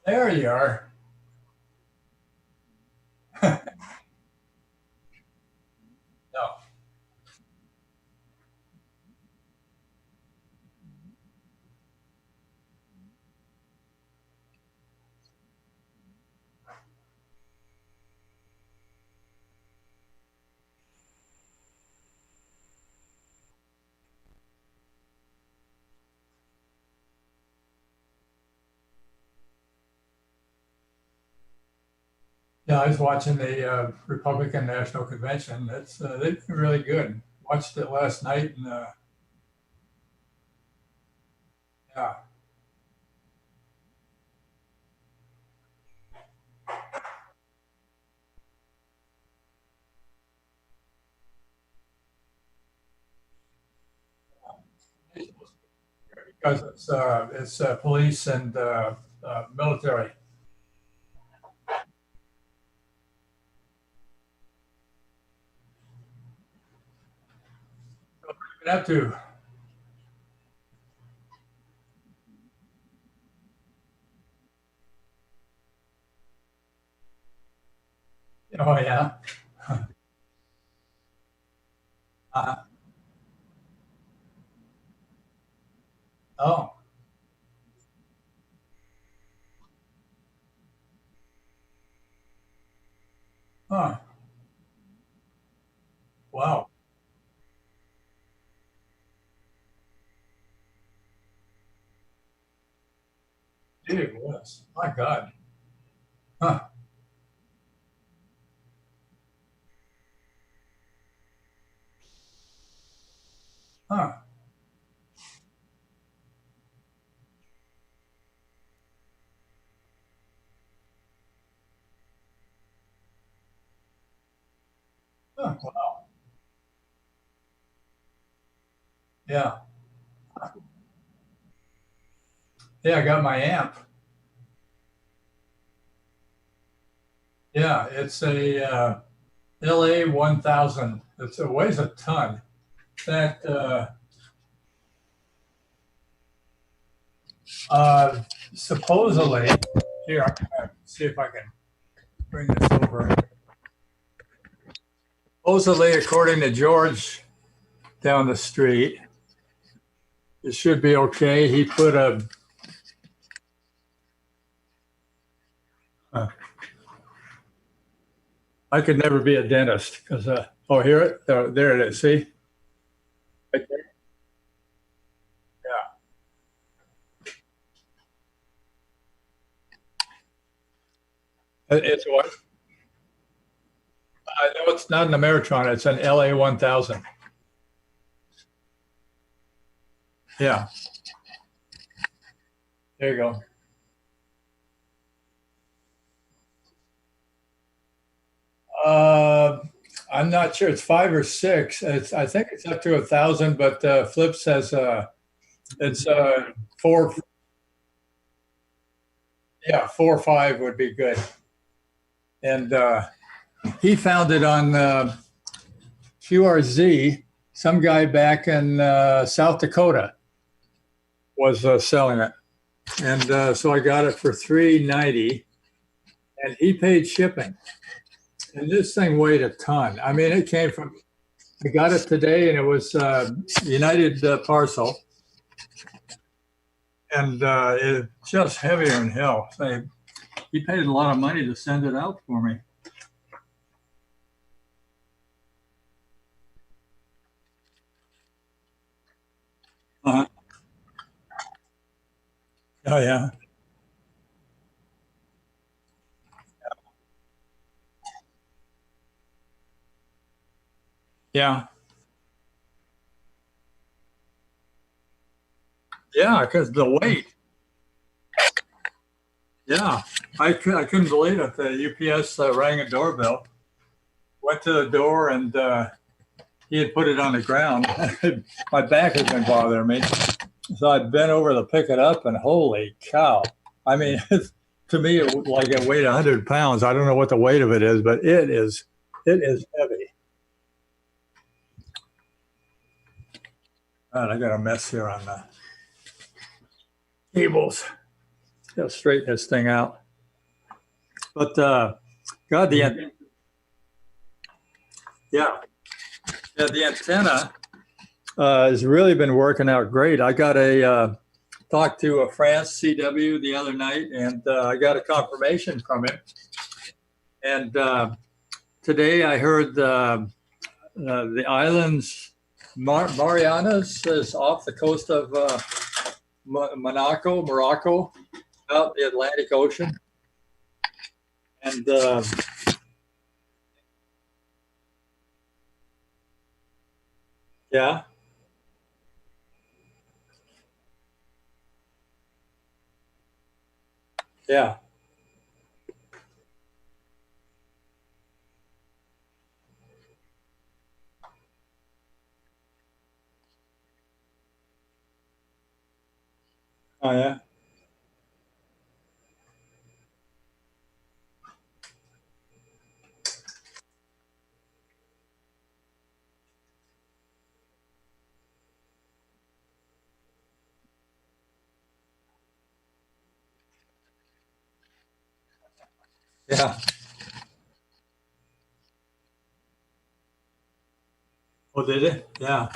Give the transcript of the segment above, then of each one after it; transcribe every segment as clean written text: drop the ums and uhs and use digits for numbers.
There you are. No. Yeah, I was watching the Republican National Convention. They've been really good. Watched it last night, and yeah, because it's police and military. You have to. Oh yeah. Uh, oh. Huh. Wow. Gee whiz. My God. Huh. Huh. Huh. Wow. Yeah. Yeah. I got my amp. Yeah. It's a LA 1000. It weighs a ton. That uh, supposedly, here, I'm gonna see if I can bring this over. Supposedly, according to George down the street, it should be okay. He put a, uh, I could never be a dentist because, oh, here, there it is. See? Right there. Yeah. It's what? I know it's not an Ameritron. It's an LA 1000. Yeah. There you go. Uh, I'm not sure. It's five or six. I think it's up to 1,000, but Flip says it's four. Yeah, 4 or 5 would be good. And he found it on QRZ. Some guy back in South Dakota was selling it, and so I got it for 390, and he paid shipping. And this thing weighed a ton. I mean, it came from. I got it today, and it was United Parcel, and it's just heavier than hell. So he paid a lot of money to send it out for me. Uh, oh yeah, yeah, yeah. Because the weight. Yeah, I couldn't believe it. The UPS rang a doorbell. Went to the door, and he had put it on the ground. My back has been bothering me, so I bent over to pick it up, and holy cow! I mean, to me, it was like it weighed 100 pounds. I don't know what the weight of it is, but it is heavy. God, I got a mess here on the cables. Gotta straighten this thing out. But God, yeah, the antenna has really been working out great. I got a talked to a France CW the other night, and I got a confirmation from him. And today I heard the islands Marianas is off the coast of Morocco, out the Atlantic Ocean, and yeah, yeah, oh yeah, yeah. Oh, did it? Yeah,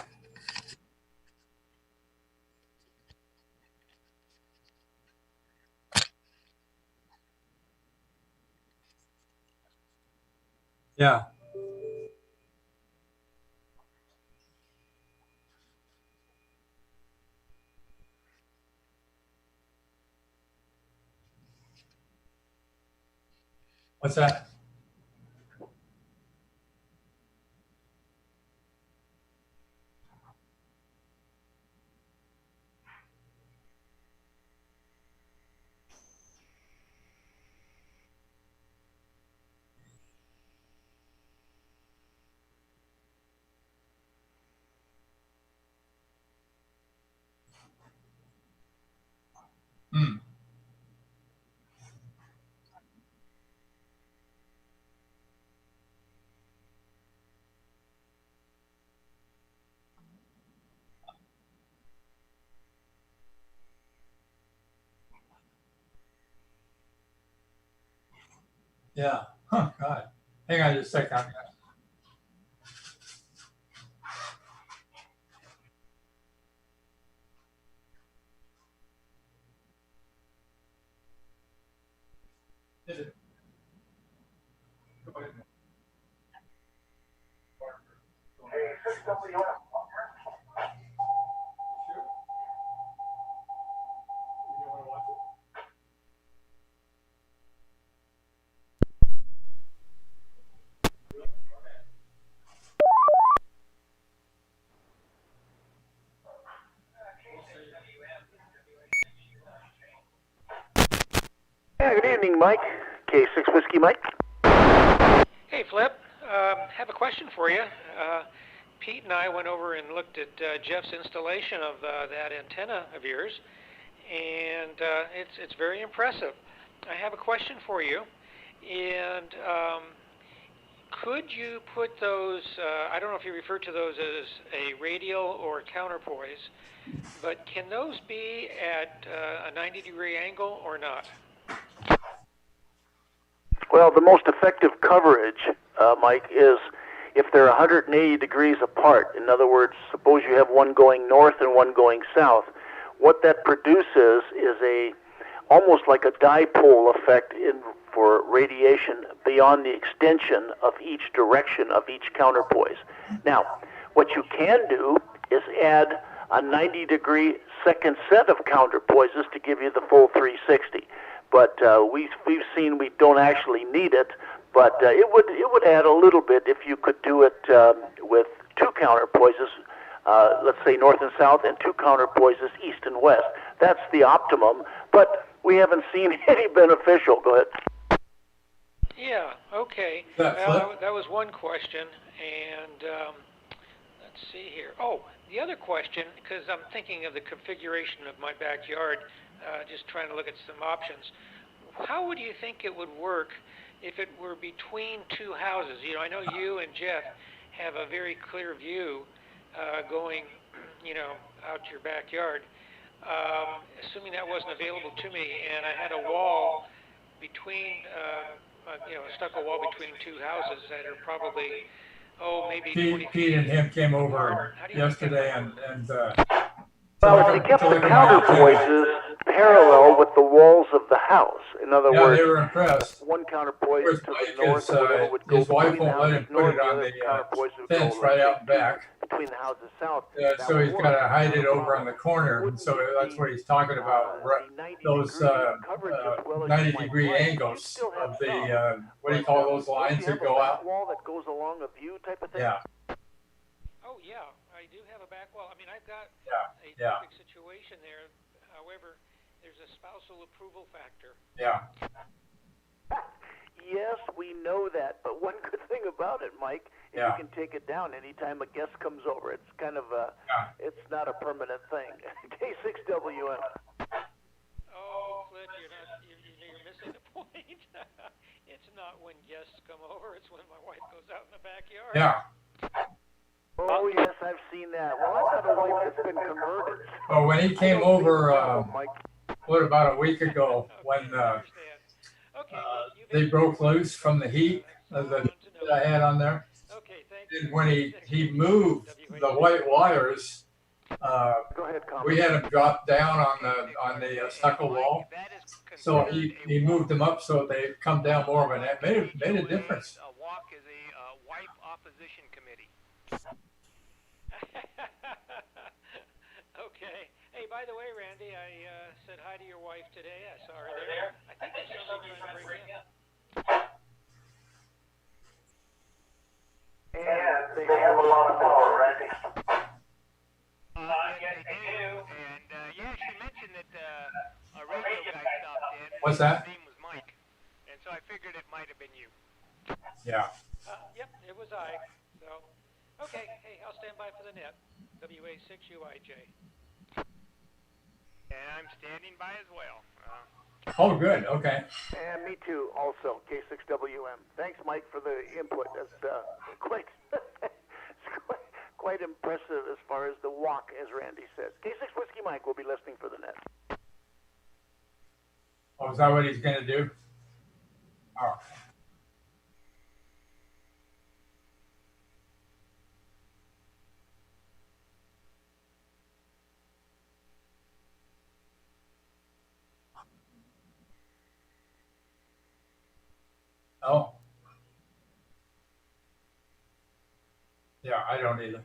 yeah. What's that? Hmm. Yeah. Huh, God. Hang on just a second. Yeah, good evening, Mike. K6 Whiskey Mike. Hey, Flip. Have a question for you. Pete and I went over and looked at Jeff's installation of that antenna of yours, and it's very impressive. I have a question for you, and could you put those? I don't know if you refer to those as a radial or counterpoise, but can those be at a 90-degree angle or not? Well, the most effective coverage, Mike, is if they're 180 degrees apart. In other words, suppose you have one going north and one going south. What that produces is almost like a dipole effect for radiation beyond the extension of each direction of each counterpoise. Now, what you can do is add a 90-degree second set of counterpoises to give you the full 360. But we've seen we don't actually need it, but it would add a little bit if you could do it with two counterpoises, let's say north and south, and two counterpoises east and west. That's the optimum, but we haven't seen any beneficial. Go ahead. Yeah, okay. That was one question, and let's see here. Oh, the other question, because I'm thinking of the configuration of my backyard, just trying to look at some options. How would you think it would work if it were between two houses? You know, I know you and Jeff have a very clear view going, out your backyard. assuming that wasn't available to me, and I had a wall between, a stucco wall between two houses that are probably, maybe 20 feet. Pete and him came over How do you yesterday Well, if you kept the counterpoises parallel with the walls of the house, in other yeah, words, they were impressed. one counterpoise Of to course, the north or whatever would go his wife between the won't let him houses put north, it on the other the counterpoise would fence go, right let's out say, back. between the houses south. That So would he's work. got to hide Not it a over problem. on the corner. Wouldn't So it that's be, what he's talking about. the 90 Those degree coverage as well as you might 90-degree like. angles You still have of the some, what do you but, call those don't lines you that have go a out? back wall that goes along a view type of thing? Yeah. Oh, yeah, I do have a back wall. I mean, I've got a Yeah. perfect situation there. However, there's a spousal approval factor. Yeah. Yes, we know that, but one good thing about it, Mike, is you can take it down anytime a guest comes over. It's kind of it's not a permanent thing. K6WM. Oh, Flip, you're missing the point. It's not when guests come over, it's when my wife goes out in the backyard. Yeah. Oh, yes, I've seen that. Well, I've got a wife that's been converted. Well, when he came over, about a week ago, when they broke loose from the heat that I had on there, and when he moved the white wires, Go ahead, we had them drop down on the stucco wall. So he moved them up so they come down more, and it made a difference. A walk is a wife opposition committee. Okay. Hey, by the way, Randy, I said hi to your wife today. I saw her there. I think there's somebody trying to break in. And they have a lot of power, Randy. Yes, they do. And she mentioned that a radio guy stopped in. What's that? His name was Mike, and so I figured it might have been you. Yeah. Yep, it was I. So, okay. Hey, I'll stand by for the net. WA6UIJ. And I'm standing by as well. Oh, good. Okay. And me too, also, K6WM. Thanks, Mike, for the input. That's quite impressive as far as the walk, as Randy says. K6 Whiskey Mike will be listening for the net. Oh, is that what he's going to do? Oh. Oh. Yeah, I don't either.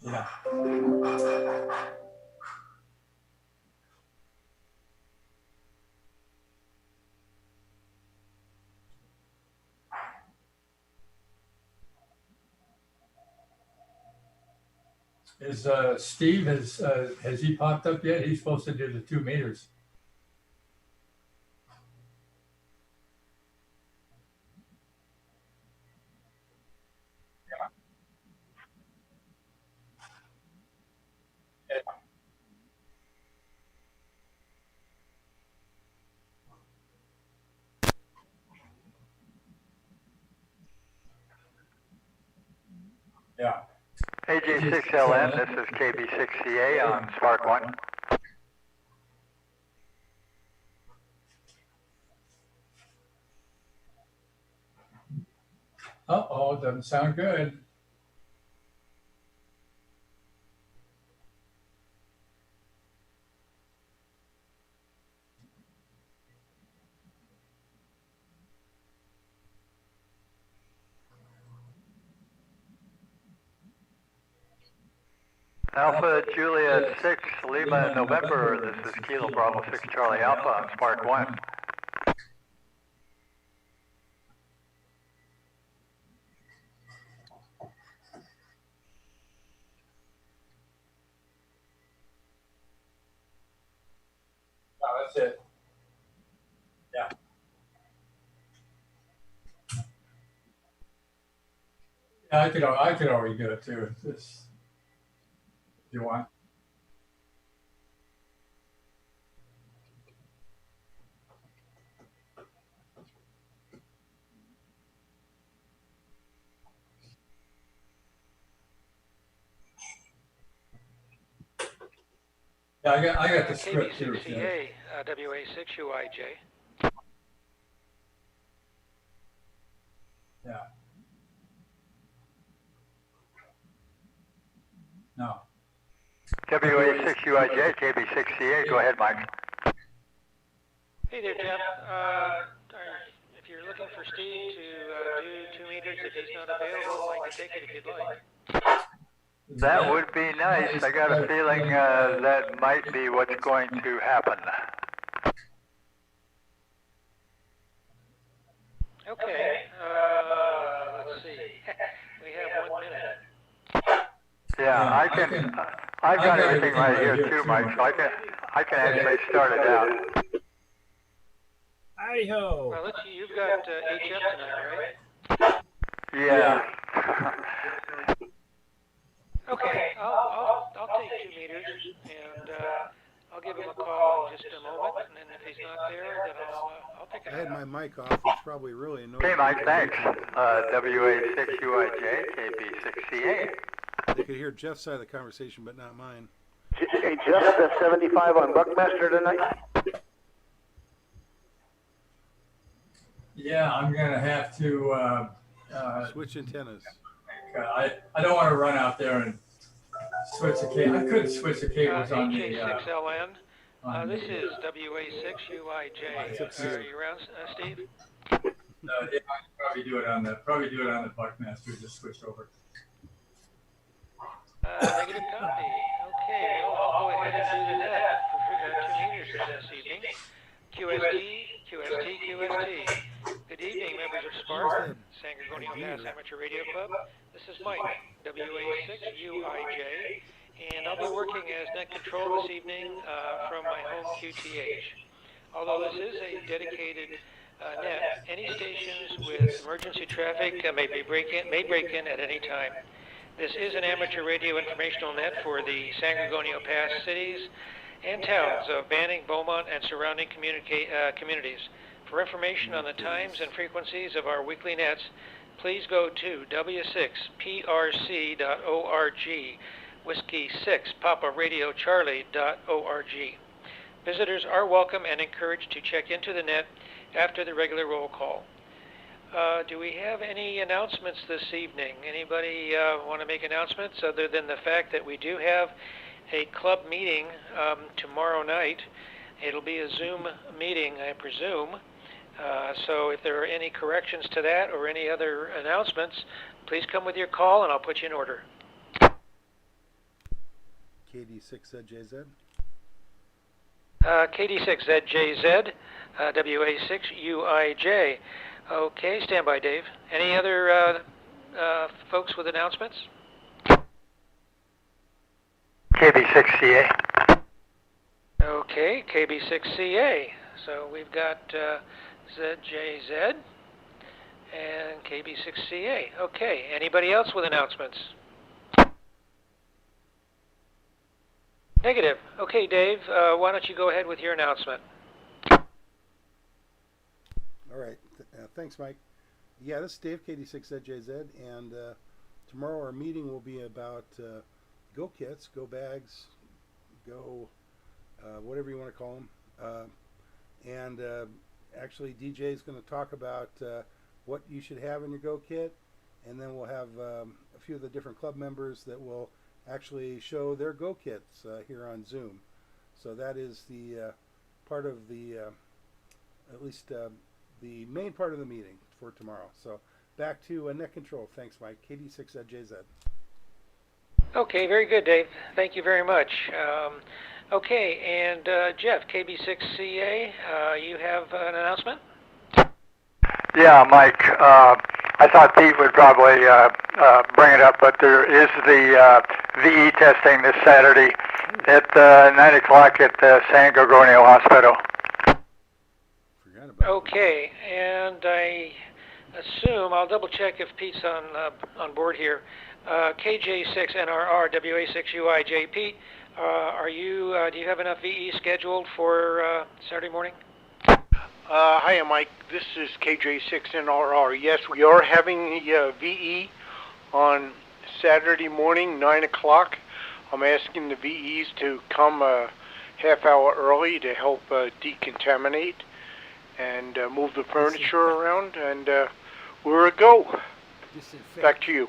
Yeah. Is Steve has he popped up yet? He's supposed to do the 2 meters. Yeah. Yeah. AJ6LN, this is KB6CA on SPARC 1. Uh-oh, doesn't sound good. Alpha Juliet 6 Lima November, this is Kilo Bravo 6 Charlie Alpha on SPARC 1. Oh, that's it. Yeah. Yeah, I could already do it too. If you want. I got the script here. KB6CA, WA6UIJ. Yeah. No. WA6UIJ, KB6CA. Go ahead, Mike. Hey there, Jeff. If you're looking for Steve to do 2 meters, if he's not available, I can take it if you'd like. That would be nice. I got a feeling that might be what's going to happen. Okay. Let's see. We have 1 minute. Yeah, I can. I've got everything right here too, Mike. So I can actually start it out. Hi-ho. Well, let's see. You've got HF tonight, right? Yeah. Okay. I'll take 2 meters, and I'll give him a call in just a moment. And then if he's not there, then I'll pick it I had up. my mic off. It's probably really annoying. Okay, Mike. Thanks. WA6UIJ, KB6CA. They could hear Jeff's side of the conversation, but not mine. Hey, Jeff, the 75 on Buckmaster tonight? Yeah, I'm gonna have to. Switch antennas. I don't want to run out there and switch the cable. I couldn't switch the cables on the. HA6LN. This is WA6UIJ. Are you around, Steve? Yeah, I probably do it on the Buckmaster. Just switch over. Negative copy. Okay, well, I'll go ahead and do the net for 2 meters this evening. QST. Good evening, members of SPARC, San Gorgonio Pass Amateur Radio Club. This is Mike, WA6UIJ, and I'll be working as net control this evening from my home QTH. Although this is a dedicated net, any stations with emergency traffic may break in at any time. This is an amateur radio informational net for the San Gorgonio Pass cities and towns of Banning, Beaumont, and surrounding communities. For information on the times and frequencies of our weekly nets, please go to w6prc.org, Whiskey 6 Papa Radio Charlie.org. Visitors are welcome and encouraged to check into the net after the regular roll call. Do we have any announcements this evening? Anybody want to make announcements other than the fact that we do have a club meeting tomorrow night? It'll be a Zoom meeting, I presume. So if there are any corrections to that or any other announcements, please come with your call and I'll put you in order. KD6ZJZ. KD6ZJZ, WA6UIJ. Okay, stand by, Dave. Any other folks with announcements? KB6CA. Okay, KB6CA. So we've got ZJZ and KB6CA. Okay, anybody else with announcements? Negative. Okay, Dave, why don't you go ahead with your announcement? All right. Thanks, Mike. Yeah, this is Dave, KD6ZJZ, and tomorrow our meeting will be about go kits, go bags, go whatever you want to call them. And actually, DJ is going to talk about what you should have in your go kit, and then we'll have a few of the different club members that will actually show their go kits here on Zoom. So that is the part of the, at least the main part of the meeting for tomorrow. So back to net control. Thanks, Mike. KD6JZ. Okay, very good, Dave. Thank you very much. Okay, and Jeff, KB6CA, you have an announcement? Yeah, Mike. I thought Pete would probably bring it up, but there is the VE testing this Saturday at 9 o'clock at the San Gorgonio Hospital. Forgot about Okay, and I assume, I'll double check if Pete's on board here. KJ6NRR WA6UIJ. Pete, do you have enough VE scheduled for Saturday morning? Hiya, Mike. This is KJ6NRR. Yes, we are having the VE on Saturday morning, 9 o'clock. I'm asking the VEs to come half hour early to help decontaminate and move the furniture around, and we're a go. Disinfect. Back to you.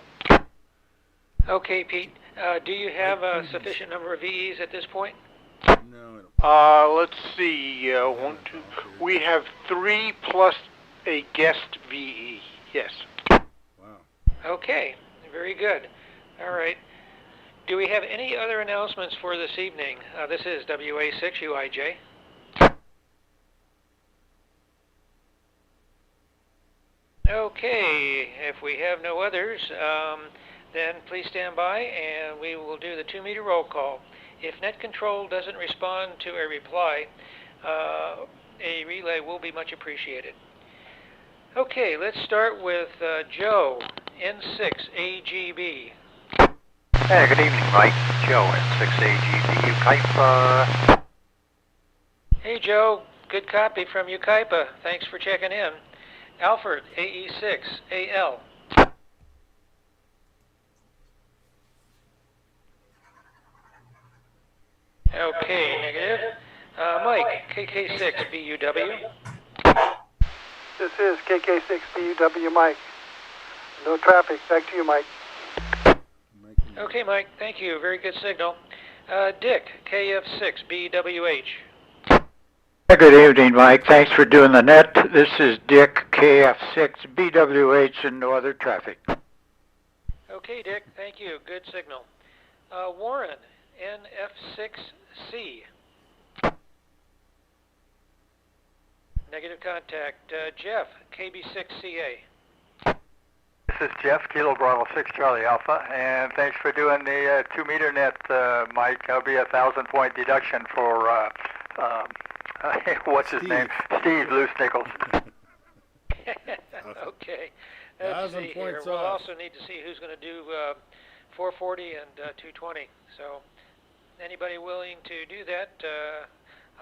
Okay, Pete. Do you have a sufficient number of VEs at this point? No, I don't. Let's see. 1, 2. We have 3 plus a guest VE. Yes. Wow. Okay, very good. All right. Do we have any other announcements for this evening? This is WA6UIJ. Okay, if we have no others, then please stand by and we will do the 2-meter roll call. If net control doesn't respond to a reply, a relay will be much appreciated. Okay, let's start with Joe, N6AGB. Hey, good evening, Mike. Joe at 6AGB Ukaipa. Hey Joe, good copy from Ukaipa. Thanks for checking in. Alfred, AE6AL. Okay, negative. Mike, KK6BUW. This is KK6BUW Mike. No traffic. Back to you, Mike. Okay, Mike, thank you. Very good signal. Dick, KF6BWH. Good evening, Mike. Thanks for doing the net. This is Dick, KF6BWH, and no other traffic. Okay, Dick, thank you. Good signal. Warren, NF6C. Negative contact. Jeff, KB6CA. This is Jeff, Kilo Bravo 6 Charlie Alpha, and thanks for doing the 2-meter net, Mike. That'll be a 1,000-point deduction for, what's his name? Steve Loose Nichols. Okay. Let's see here. We'll also need to see who's going to do 440 and 220. So anybody willing to do that,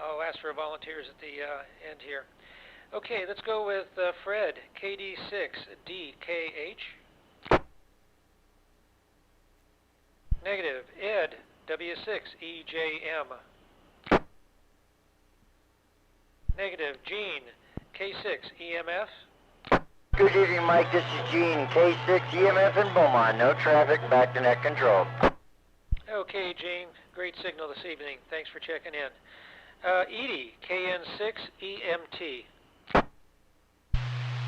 I'll ask for volunteers at the end here. Okay, let's go with Fred, KD6DKH. Negative. Ed, W6EJM. Negative. Gene, K6EMF. Good evening, Mike. This is Gene, K6 EMF in Beaumont. No traffic, back to net control. Okay, Gene. Great signal this evening. Thanks for checking in. Edie, KN6 EMT.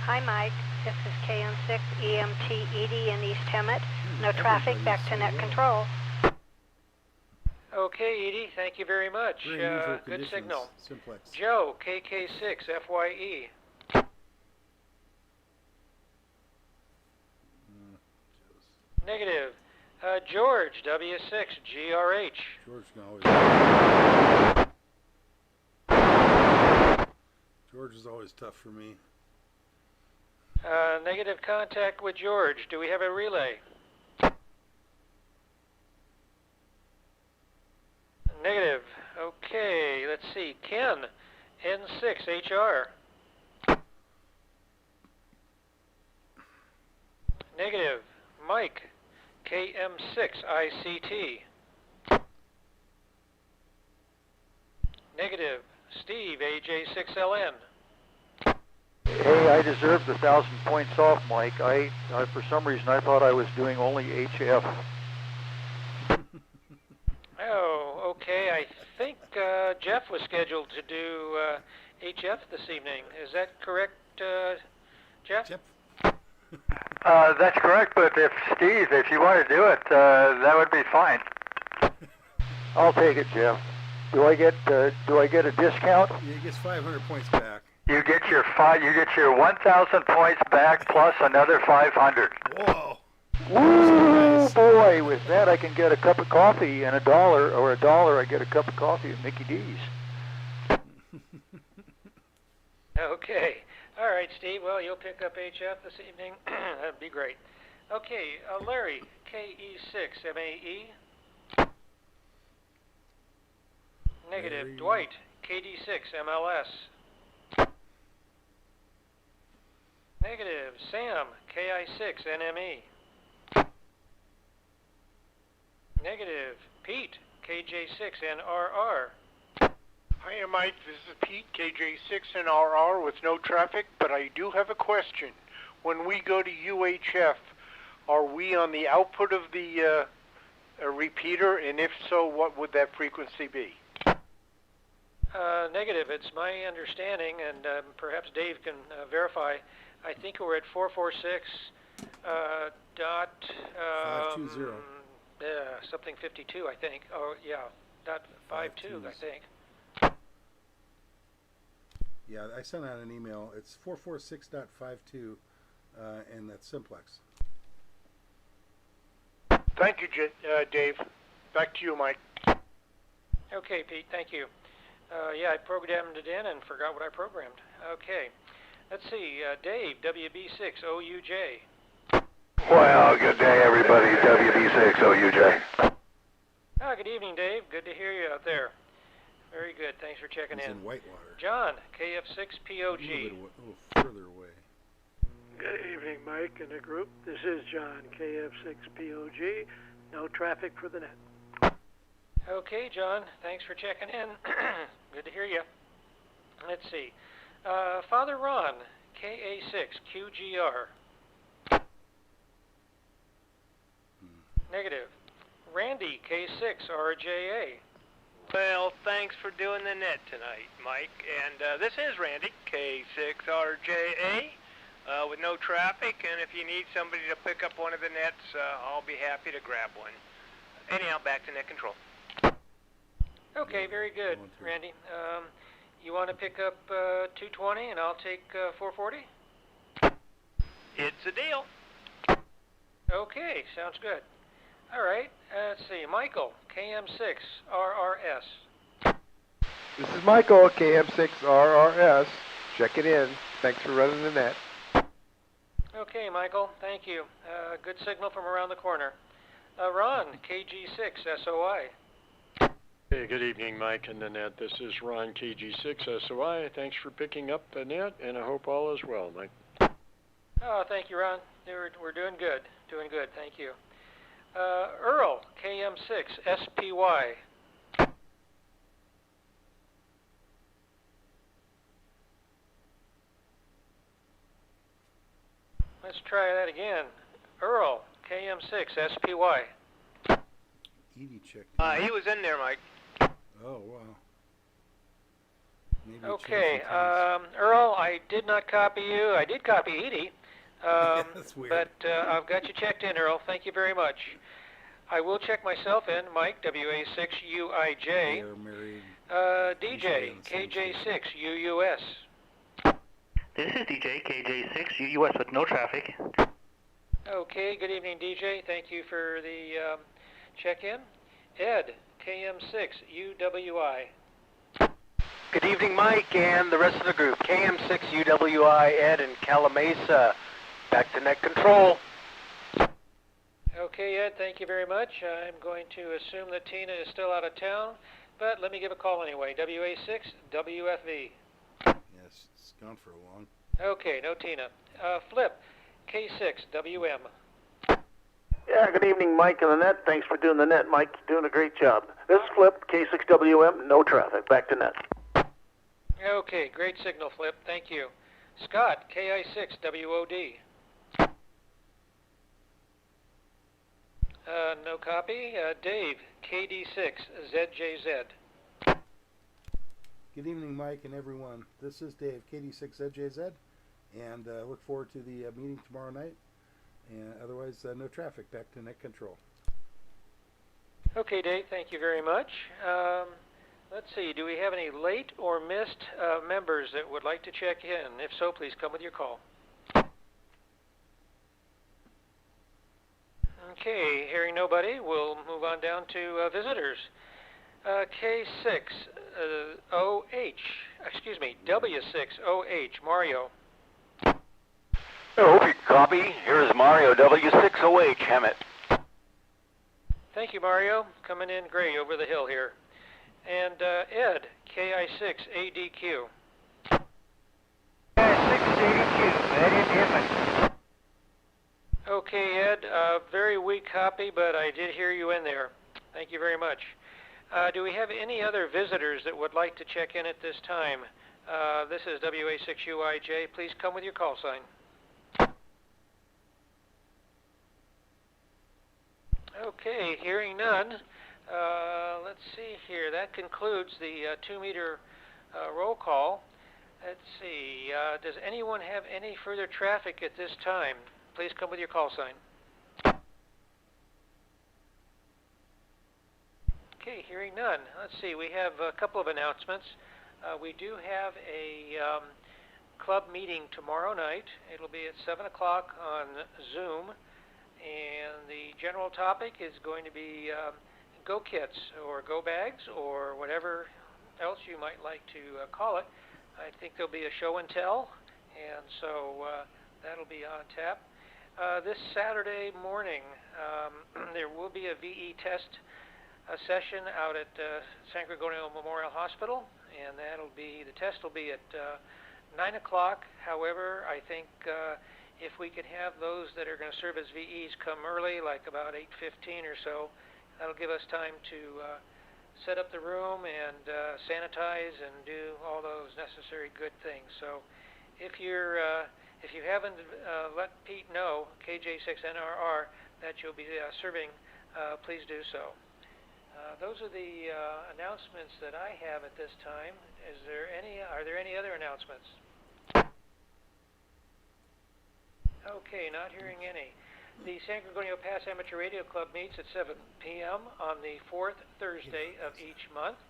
Hi, Mike. This is KN6 EMT Edie in East Hemet. No traffic, back to net control. Okay, Edie. Thank you very much. Good signal. Simplex. Joe, KK6 FYE. Negative. George, W6 GRH. George is always tough for me. Negative contact with George. Do we have a relay? Negative. Okay, let's see. Ken, N6HR. Negative. Mike, KM6ICT. Negative. Steve, AJ6LN. Hey, I deserve the 1,000 points off, Mike. I for some reason, I thought I was doing only HF. Oh, okay. I think Jeff was scheduled to do HF this evening. Is that correct, Jeff? That's correct, but if you want to do it, that would be fine. I'll take it, Jeff. Do I get a discount? Yeah, he gets 500 points back. You get your 1,000 points back plus another 500. Whoa! Woo, boy! With that, I can get a cup of coffee and $1 I get a cup of coffee at Mickey D's. Okay. All right, Steve. Well, you'll pick up HF this evening. That'd be great. Okay, Larry, KE6MAE. Negative. Larry. Dwight, KD6MLS. Negative. Sam, KI6NME. Negative. Pete, KJ6NRR. Hiya, Mike. This is Pete, KJ6NRR with no traffic, but I do have a question. When we go to UHF, are we on the output of the repeater, and if so, what would that frequency be? Negative. It's my understanding, and perhaps Dave can verify. I think we're at 446 dot 520. Something 52, I think. Oh yeah, dot 52, I think. Yeah, I sent out an email. It's 446.52, and that's simplex. Thank you, Dave. Back to you, Mike. Okay, Pete. Thank you. Yeah, I programmed it in and forgot what I programmed. Okay. Let's see. Dave, WB6OUJ. Well, good day, everybody. WB6OUJ. Good evening, Dave. Good to hear you out there. Very good. Thanks for checking He's in. in Whitewater. John, KF6POG. A little further away. Good evening, Mike and the group. This is John, KF6POG. No traffic for the net. Okay, John. Thanks for checking in. Good to hear you. Let's see. Father Ron, KA6QGR. Negative. Randy, K6RJA. Well, thanks for doing the net tonight, Mike. And this is Randy, K6RJA, with no traffic. And if you need somebody to pick up one of the nets, I'll be happy to grab one. Anyhow, back to net control. Okay, very good, Randy. You want to pick up 220 and I'll take 440? It's a deal. Okay, sounds good. All right, let's see. Michael, KM6RRS. This is Michael, KM6RRS. Check it in. Thanks for running the net. Okay, Michael, thank you. Good signal from around the corner. Ron, KG6SOI. Hey, good evening, Mike and the net. This is Ron, KG6SOI. Thanks for picking up the net, and I hope all is well, Mike. Oh, thank you, Ron. We're doing good. Doing good, thank you. Earl, KM6SPY. Let's try that again. Earl, KM6SPY. Edie checked. He was in there, Mike. Oh, wow. Maybe Okay, Earl, I did not copy you. I did copy Edie. That's weird. But I've got you checked in, Earl. Thank you very much. I will check myself in, Mike, WA6UIJ. They are married. DJ, KJ6UUS. This is DJ, KJ6UUS with no traffic. Okay, good evening, DJ. Thank you for the check-in. Ed, KM6UWI. Good evening, Mike, and the rest of the group. KM6UWI, Ed in Calamasa. Back to net control. Okay, Ed, thank you very much. I'm going to assume that Tina is still out of town, but let me give a call anyway. WA6WFV. Yes, it's gone for a long. Okay, no Tina. Flip, K6WM. Yeah, good evening, Mike and the net. Thanks for doing the net, Mike. You're doing a great job. This is Flip, K6WM, no traffic. Back to net. Okay, great signal, Flip. Thank you. Scott, KI6WOD. No copy. Dave, KD6ZJZ. Good evening, Mike and everyone. This is Dave, KD6ZJZ, and look forward to the meeting tomorrow night. And otherwise, no traffic. Back to net control. Okay, Dave, thank you very much. Let's see, do we have any late or missed members that would like to check in? If so, please come with your call. Okay, hearing nobody, we'll move on down to visitors. W6OH, Mario. Oh, copy. Here is Mario, W6OH, Hammett. Thank you, Mario. Coming in great over the hill here. And Ed, KI6ADQ. Ed in Inman. Okay, Ed, very weak copy, but I did hear you in there. Thank you very much. Do we have any other visitors that would like to check in at this time? This is WA6UIJ. Please come with your call sign. Okay, hearing none. Let's see here. That concludes the 2-meter roll call. Let's see. Does anyone have any further traffic at this time? Please come with your call sign. Okay, hearing none. Let's see. We have a couple of announcements. We do have a club meeting tomorrow night. It'll be at 7 o'clock on Zoom. And the general topic is going to be go kits or go bags or whatever else you might like to call it. I think there'll be a show and tell, and so that'll be on tap. This Saturday morning, there will be a VE test session out at San Gorgonio Memorial Hospital, and the test will be at 9 o'clock. However, I think if we could have those that are going to serve as VEs come early, like about 8:15 or so, that'll give us time to set up the room and sanitize and do all those necessary good things. So if you haven't let Pete know, KJ6NRR, that you'll be serving, please do so. Those are the announcements that I have at this time. Are there any other announcements? Okay, not hearing any. The San Gorgonio Pass Amateur Radio Club meets at 7 p.m. on the 4th Thursday of each month.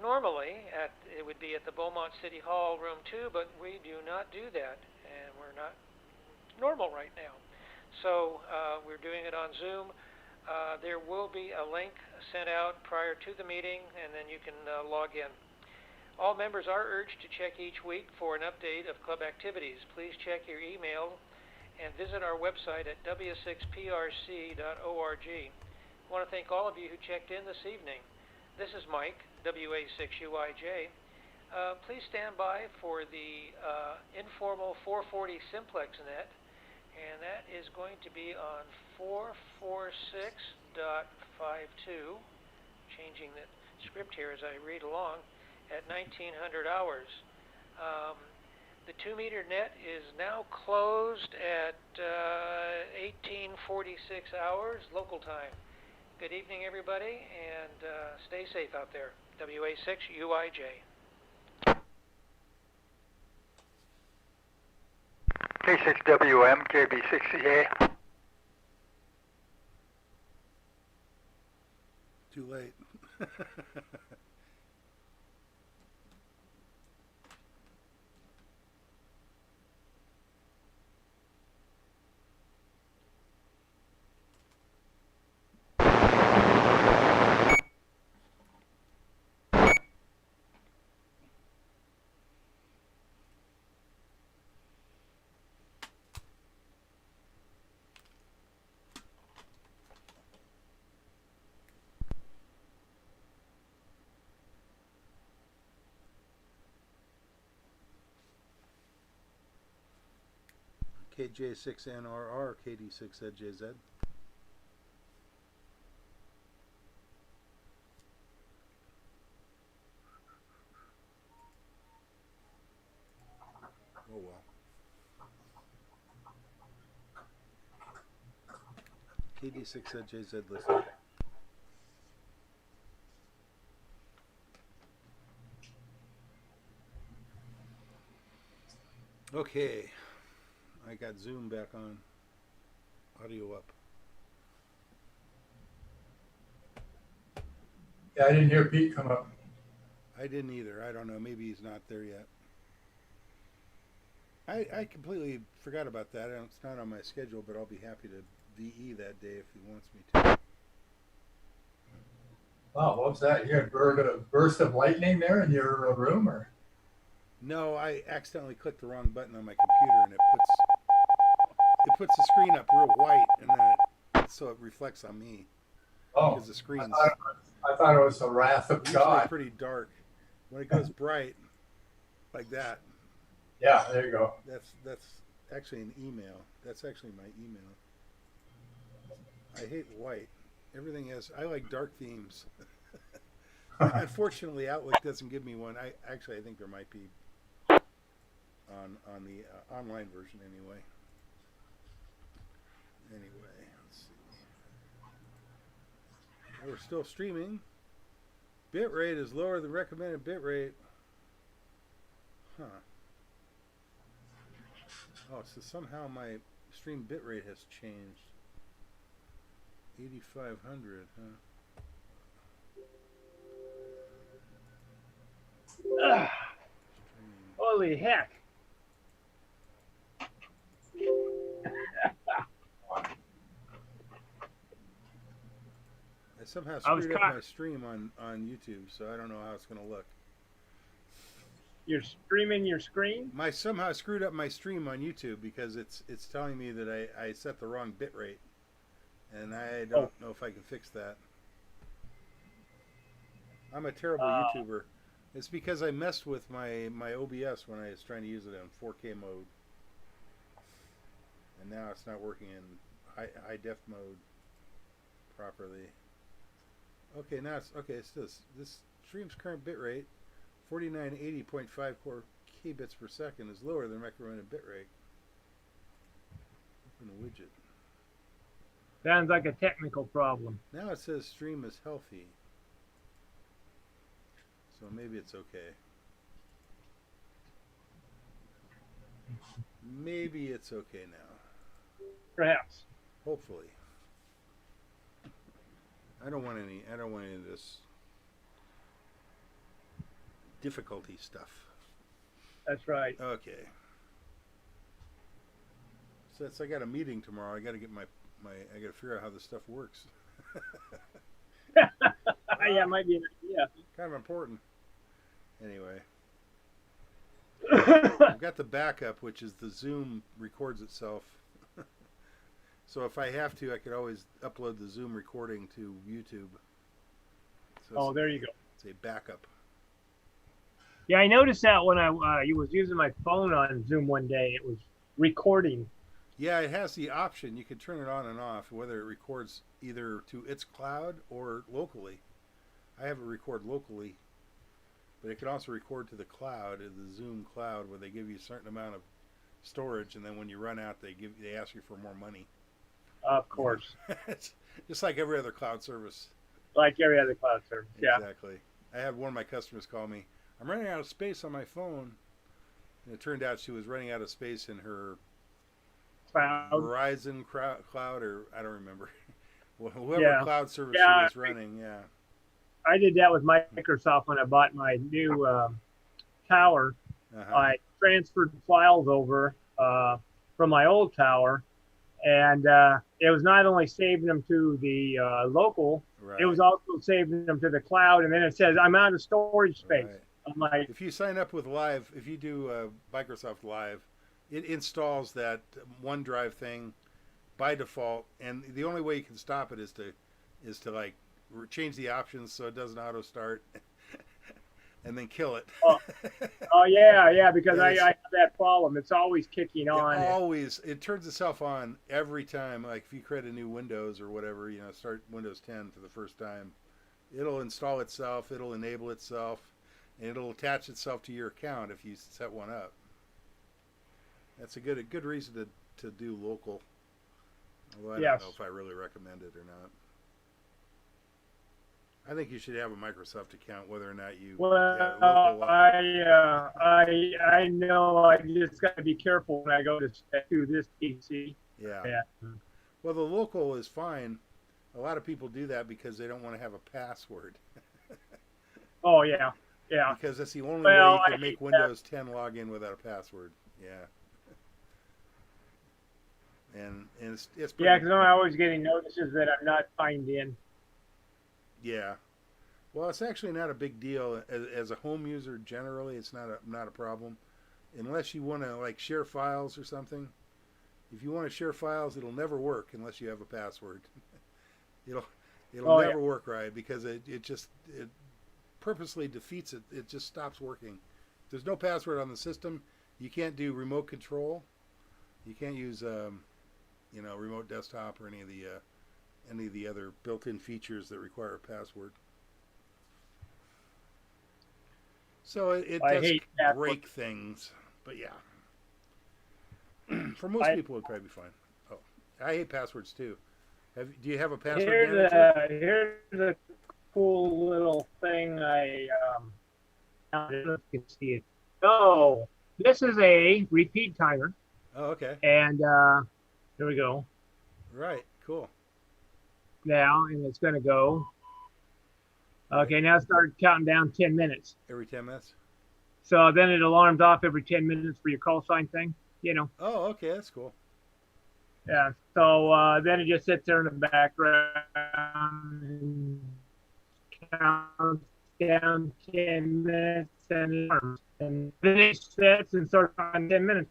Normally, it would be at the Beaumont City Hall, Room 2, but we do not do that, and we're not normal right now. So we're doing it on Zoom. There will be a link sent out prior to the meeting, and then you can log in. All members are urged to check each week for an update of club activities. Please check your email and visit our website at w6prc.org. I want to thank all of you who checked in this evening. This is Mike, WA6UIJ. Please stand by for the informal 440 simplex net, and that is going to be on 446.52, changing the script here as I read along, at 1900 hours. The 2-meter net is now closed at 1846 hours local time. Good evening, everybody, and stay safe out there. WA6UIJ. K6WM, KB6CA. Too late. KJ6NRR, KD6ZJZ. Oh well. KD6ZJZ listen. Okay. I got Zoom back on. Audio up. Yeah, I didn't hear Pete come up. I didn't either. I don't know. Maybe he's not there yet. I completely forgot about that. It's not on my schedule, but I'll be happy to VE that day if he wants me to. Wow, what was that? You had a burst of lightning there in your room, or? No, I accidentally clicked the wrong button on my computer, and it puts the screen up real white, and then so it reflects on me. Oh, because the screen's I thought it was the wrath of God. Pretty dark. When it goes bright, like that. Yeah, there you go. That's actually an email. That's actually my email. I hate white. Everything is. I like dark themes. Unfortunately, Outlook doesn't give me one. I think there might be on the online version anyway. Anyway, let's see. We're still streaming. Bitrate is lower than recommended bitrate. Huh. Oh, so somehow my stream bitrate has changed. 8,500, huh? Ugh. Holy heck. I somehow screwed up my stream on YouTube, so I don't know how it's going to look. You're streaming your screen? Somehow screwed up my stream on YouTube because it's telling me that I set the wrong bit rate, and I don't know if I can fix that. I'm a terrible YouTuber. It's because I messed with my OBS when I was trying to use it in 4K mode, and now it's not working in high def mode properly. Okay, now it's okay. It's this stream's current bit rate, 4980.54 kbits per second, is lower than recommended bit rate. Open a widget. Sounds like a technical problem. Now it says stream is healthy, so maybe it's okay. Maybe it's okay now. Perhaps. Hopefully. I don't want any of this difficulty stuff. That's right. Okay. So I got a meeting tomorrow. I got to get I got to figure out how this stuff works. Yeah, it might be an idea. Kind of important. Anyway. I've got the backup, which is the Zoom records itself. So if I have to, I could always upload the Zoom recording to YouTube. So there you go. It's a backup. Yeah, I noticed that when I was using my phone on Zoom one day, it was recording. Yeah, it has the option. You can turn it on and off, whether it records either to its cloud or locally. I have it record locally, but it can also record to the cloud, the Zoom cloud, where they give you a certain amount of storage, and then when you run out, they ask you for more money. Of course. It's just like every other cloud service. Like every other cloud service, yeah. Exactly. I had one of my customers call me, I'm running out of space on my phone. And it turned out she was running out of space in her cloud. Verizon cloud, or I don't remember. Whoever cloud service she was running, yeah. I did that with Microsoft when I bought my new tower. I transferred files over from my old tower, and it was not only saving them to the local, it was also saving them to the cloud, and then it says, I'm out of storage space. Right. I'm like, if you sign up with Live, if you do Microsoft Live, it installs that OneDrive thing by default, and the only way you can stop it is to like change the options so it doesn't auto start, and then kill it. yeah, because I have that problem. It's always kicking on. It turns itself on every time. Like if you create a new Windows or whatever, start Windows 10 for the first time, it'll install itself, it'll enable itself, and it'll attach itself to your account if you set one up. That's a good reason to do local. Although I don't know if I really recommend it or not. I think you should have a Microsoft account, whether or not you. Well, I know I just got to be careful when I go to this PC. Yeah. Well, the local is fine. A lot of people do that because they don't want to have a password. Oh yeah. Because that's the only way you can make Windows 10 log in without a password. Yeah. And it's pretty, because I'm always getting notices that I'm not signed in. Yeah. Well, it's actually not a big deal as a home user. Generally, it's not a problem, unless you want to like share files or something. If you want to share files, it'll never work unless you have a password. it'll never work right because it purposely defeats it. It just stops working. If there's no password on the system, you can't do remote control. You can't use remote desktop or any of the other built-in features that require a password. So it I does hate passwords. break things, but yeah. For most people, it'd probably be fine. Oh, I hate passwords too. Do you have a password manager? Here's a cool little thing I don't know if you can see it. Oh, this is a repeat timer. Oh, okay. And here we go. Right. Cool. Now, and it's going to go. Okay, now start counting down 10 minutes. Every 10 minutes? So then it alarms off every 10 minutes for your call sign thing, you know. Oh, okay, that's cool. Yeah, so then it just sits there in the background and counts down 10 minutes and alarms. And then it sets and starts on 10 minutes.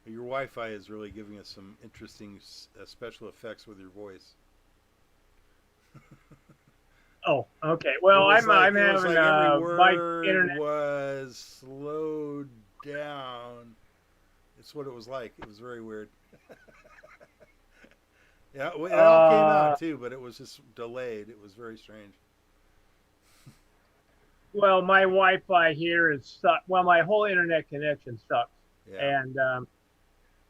Your Wi-Fi is really giving us some interesting special effects with your voice. Oh, okay. Well, I'm having my internet was slowed down. It's what it was like. It was very weird. Yeah, it all came out too, but it was just delayed. It was very strange. Well, my Wi-Fi here is stuck. Well, my whole internet connection sucks, yeah. And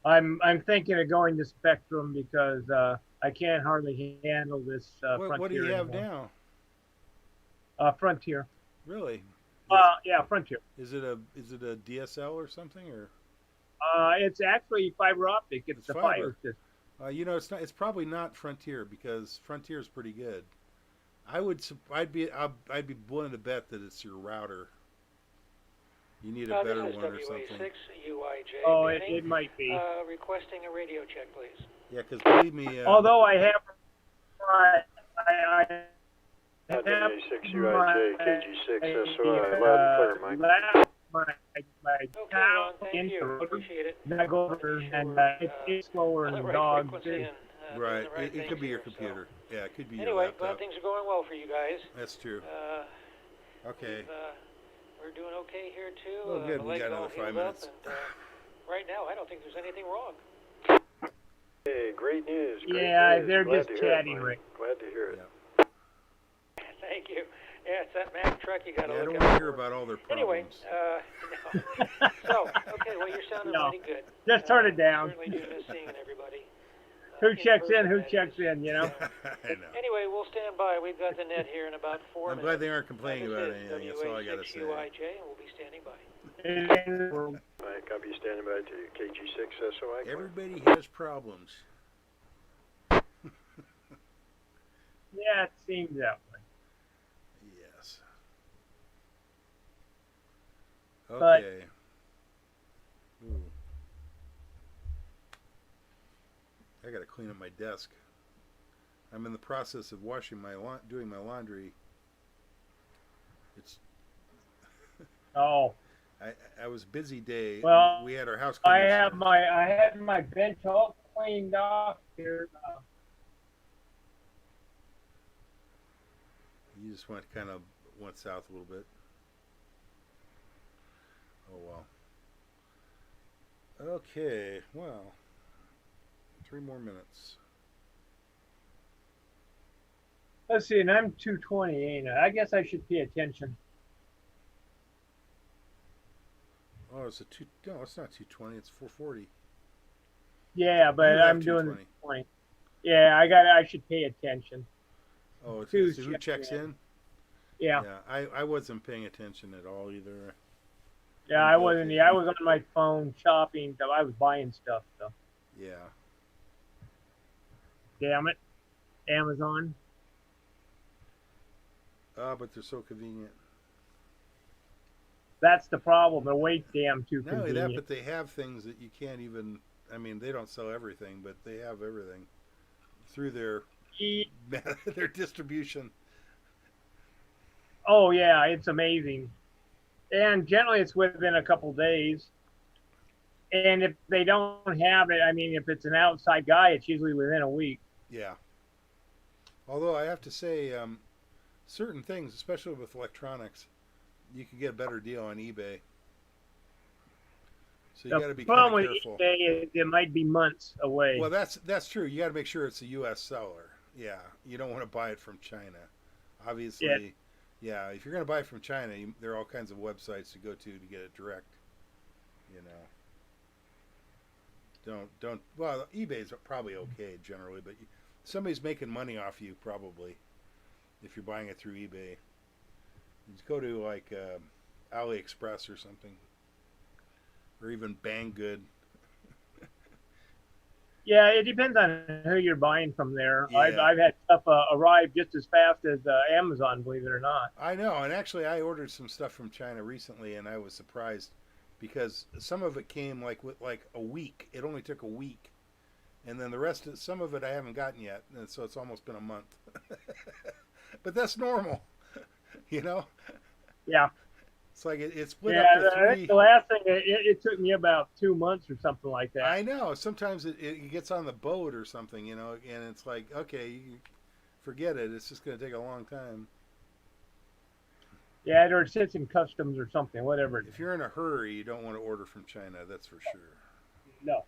I'm thinking of going to Spectrum because I can't hardly handle this. What do you have anymore. now? Frontier. Really? Yeah, Frontier. Is it a DSL or something or? It's actually fiber optic. It's the fiber system. You know, it's probably not Frontier because Frontier is pretty good. I'd be willing to bet that it's your router. You need a better one or something. WA6UIJ. Oh, it might be. Requesting a radio check, please. Yeah, because believe me. Although I have I have WA6UIJ, KG6, SOI, loud and clear, Mike. My cow into Appreciate it. and I go over and it's slower than dogs. Right, it could be your computer. Yeah, it could be your anyway, laptop. glad things are going well for you guys. That's true. Okay. We're doing okay here too. Oh, good. We got another 5 minutes. And, right now, I don't think there's anything wrong. Hey, great news. Yeah, news. they're Glad just to hear it, chatting, Mike. Rick. Glad to hear it. Yeah. Thank you. Yeah, it's that Mack truck you got to I look don't out want to for. hear about all their problems. Anyway, no. So, okay, well, you're sounding mighty good. Just turn it down. Certainly do miss seeing everybody. Who checks in? Who checks in? You know. I know. Anyway, we'll stand by. We've got the net here in about 4 minutes. I'm glad they aren't complaining about anything. That's all I got to say. WA6UIJ, and we'll be standing by. Mike, I'll be standing by to KG6 SOI. Everybody has problems. Yeah, it seems that way. Yes. Okay. Ooh. I got to clean up my desk. I'm in the process of washing doing my laundry. Oh. I was busy day. Well, we had our house I cleaned. had my bench all cleaned off here. You just went south a little bit. Oh well. Okay, well, 3 more minutes. Let's see, and I'm 220, ain't I? I guess I should pay attention. Oh, it's no, it's not 220. It's 440. Yeah, but I'm doing 220. Yeah, I should pay attention. Oh, it's who checks in? Yeah. Yeah, I wasn't paying attention at all either. Yeah, I wasn't. I was on my phone shopping. I was buying stuff. So. Yeah. Damn it, Amazon. But they're so convenient. That's the problem. The wait damn too Not only convenient. that, but they have things that you can't even. I mean, they don't sell everything, but they have everything through their distribution. Oh yeah, it's amazing. And generally it's within a couple days. And if they don't have it, I mean, if it's an outside guy, it's usually within a week. Yeah. Although I have to say, certain things, especially with electronics, you can get a better deal on eBay. So you got to be kind of careful. eBay, it might be months away. Well, that's true. You got to make sure it's a U.S. seller. Yeah, you don't want to buy it from China. Obviously, Yeah, if you're going to buy from China, there are all kinds of websites to go to get it direct. You know, don't. Well, eBay's probably okay generally, but somebody's making money off you probably if you're buying it through eBay. Just go to like AliExpress or something, or even Banggood. Yeah, it depends on who you're buying from there. Yeah. I've had stuff arrive just as fast as Amazon, believe it or not. I know, and actually I ordered some stuff from China recently, and I was surprised because some of it came like with like a week. It only took a week, and then the rest of some of it I haven't gotten yet, and so it's almost been a month. But that's normal, you know. Yeah. It's like it's split up to I 3. think the last thing it took me about 2 months or something like that. I know. Sometimes it gets on the boat or something, you know, and it's like, okay, forget it. It's just going to take a long time. Yeah, or it sits in customs or something, whatever. If you're in a hurry, you don't want to order from China. That's for sure. No.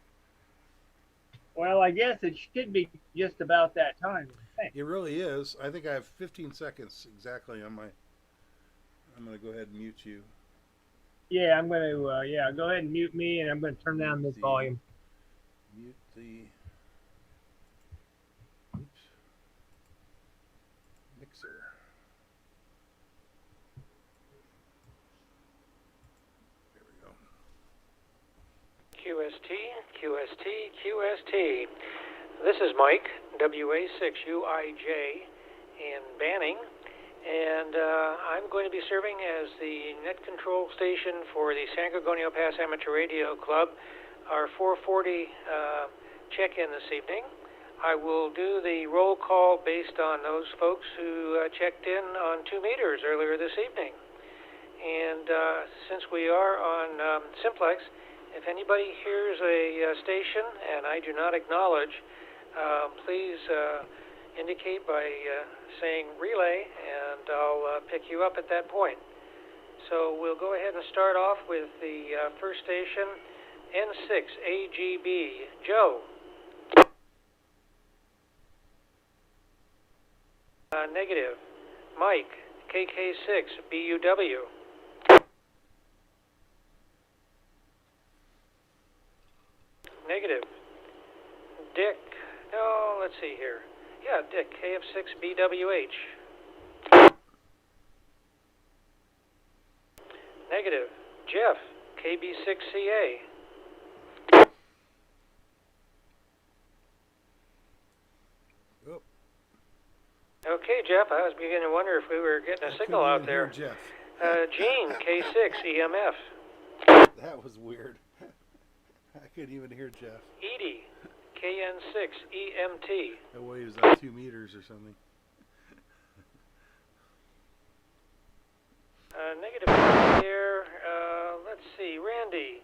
Well, I guess it should be just about that time. I think. It really is. I think I have 15 seconds exactly on my. I'm going to go ahead and mute you. Yeah, I'm going to, go ahead and mute me, and I'm going to turn down this volume. Mute the mixer. There we go. QST. This is Mike, WA6UIJ, in Banning. And I'm going to be serving as the net control station for the San Gorgonio Pass Amateur Radio Club, our 440 check-in this evening. I will do the roll call based on those folks who checked in on 2 meters earlier this evening. And since we are on Simplex, if anybody hears a station and I do not acknowledge, please indicate by saying relay, and I'll pick you up at that point. So we'll go ahead and start off with the first station, N6AGB. Joe. Negative. Mike, KK6BUW. Negative. Dick. No, let's see here. Yeah, Dick, KF6BWH. Negative. Jeff, KB6CA. Oh. Okay, Jeff, I was beginning to wonder if we were getting a signal out there. Jeff. Gene, K6EMF. That was weird. I couldn't even hear Jeff. Edie, KN6EMT. That way he was on 2 meters or something. Negative here. Let's see, Randy,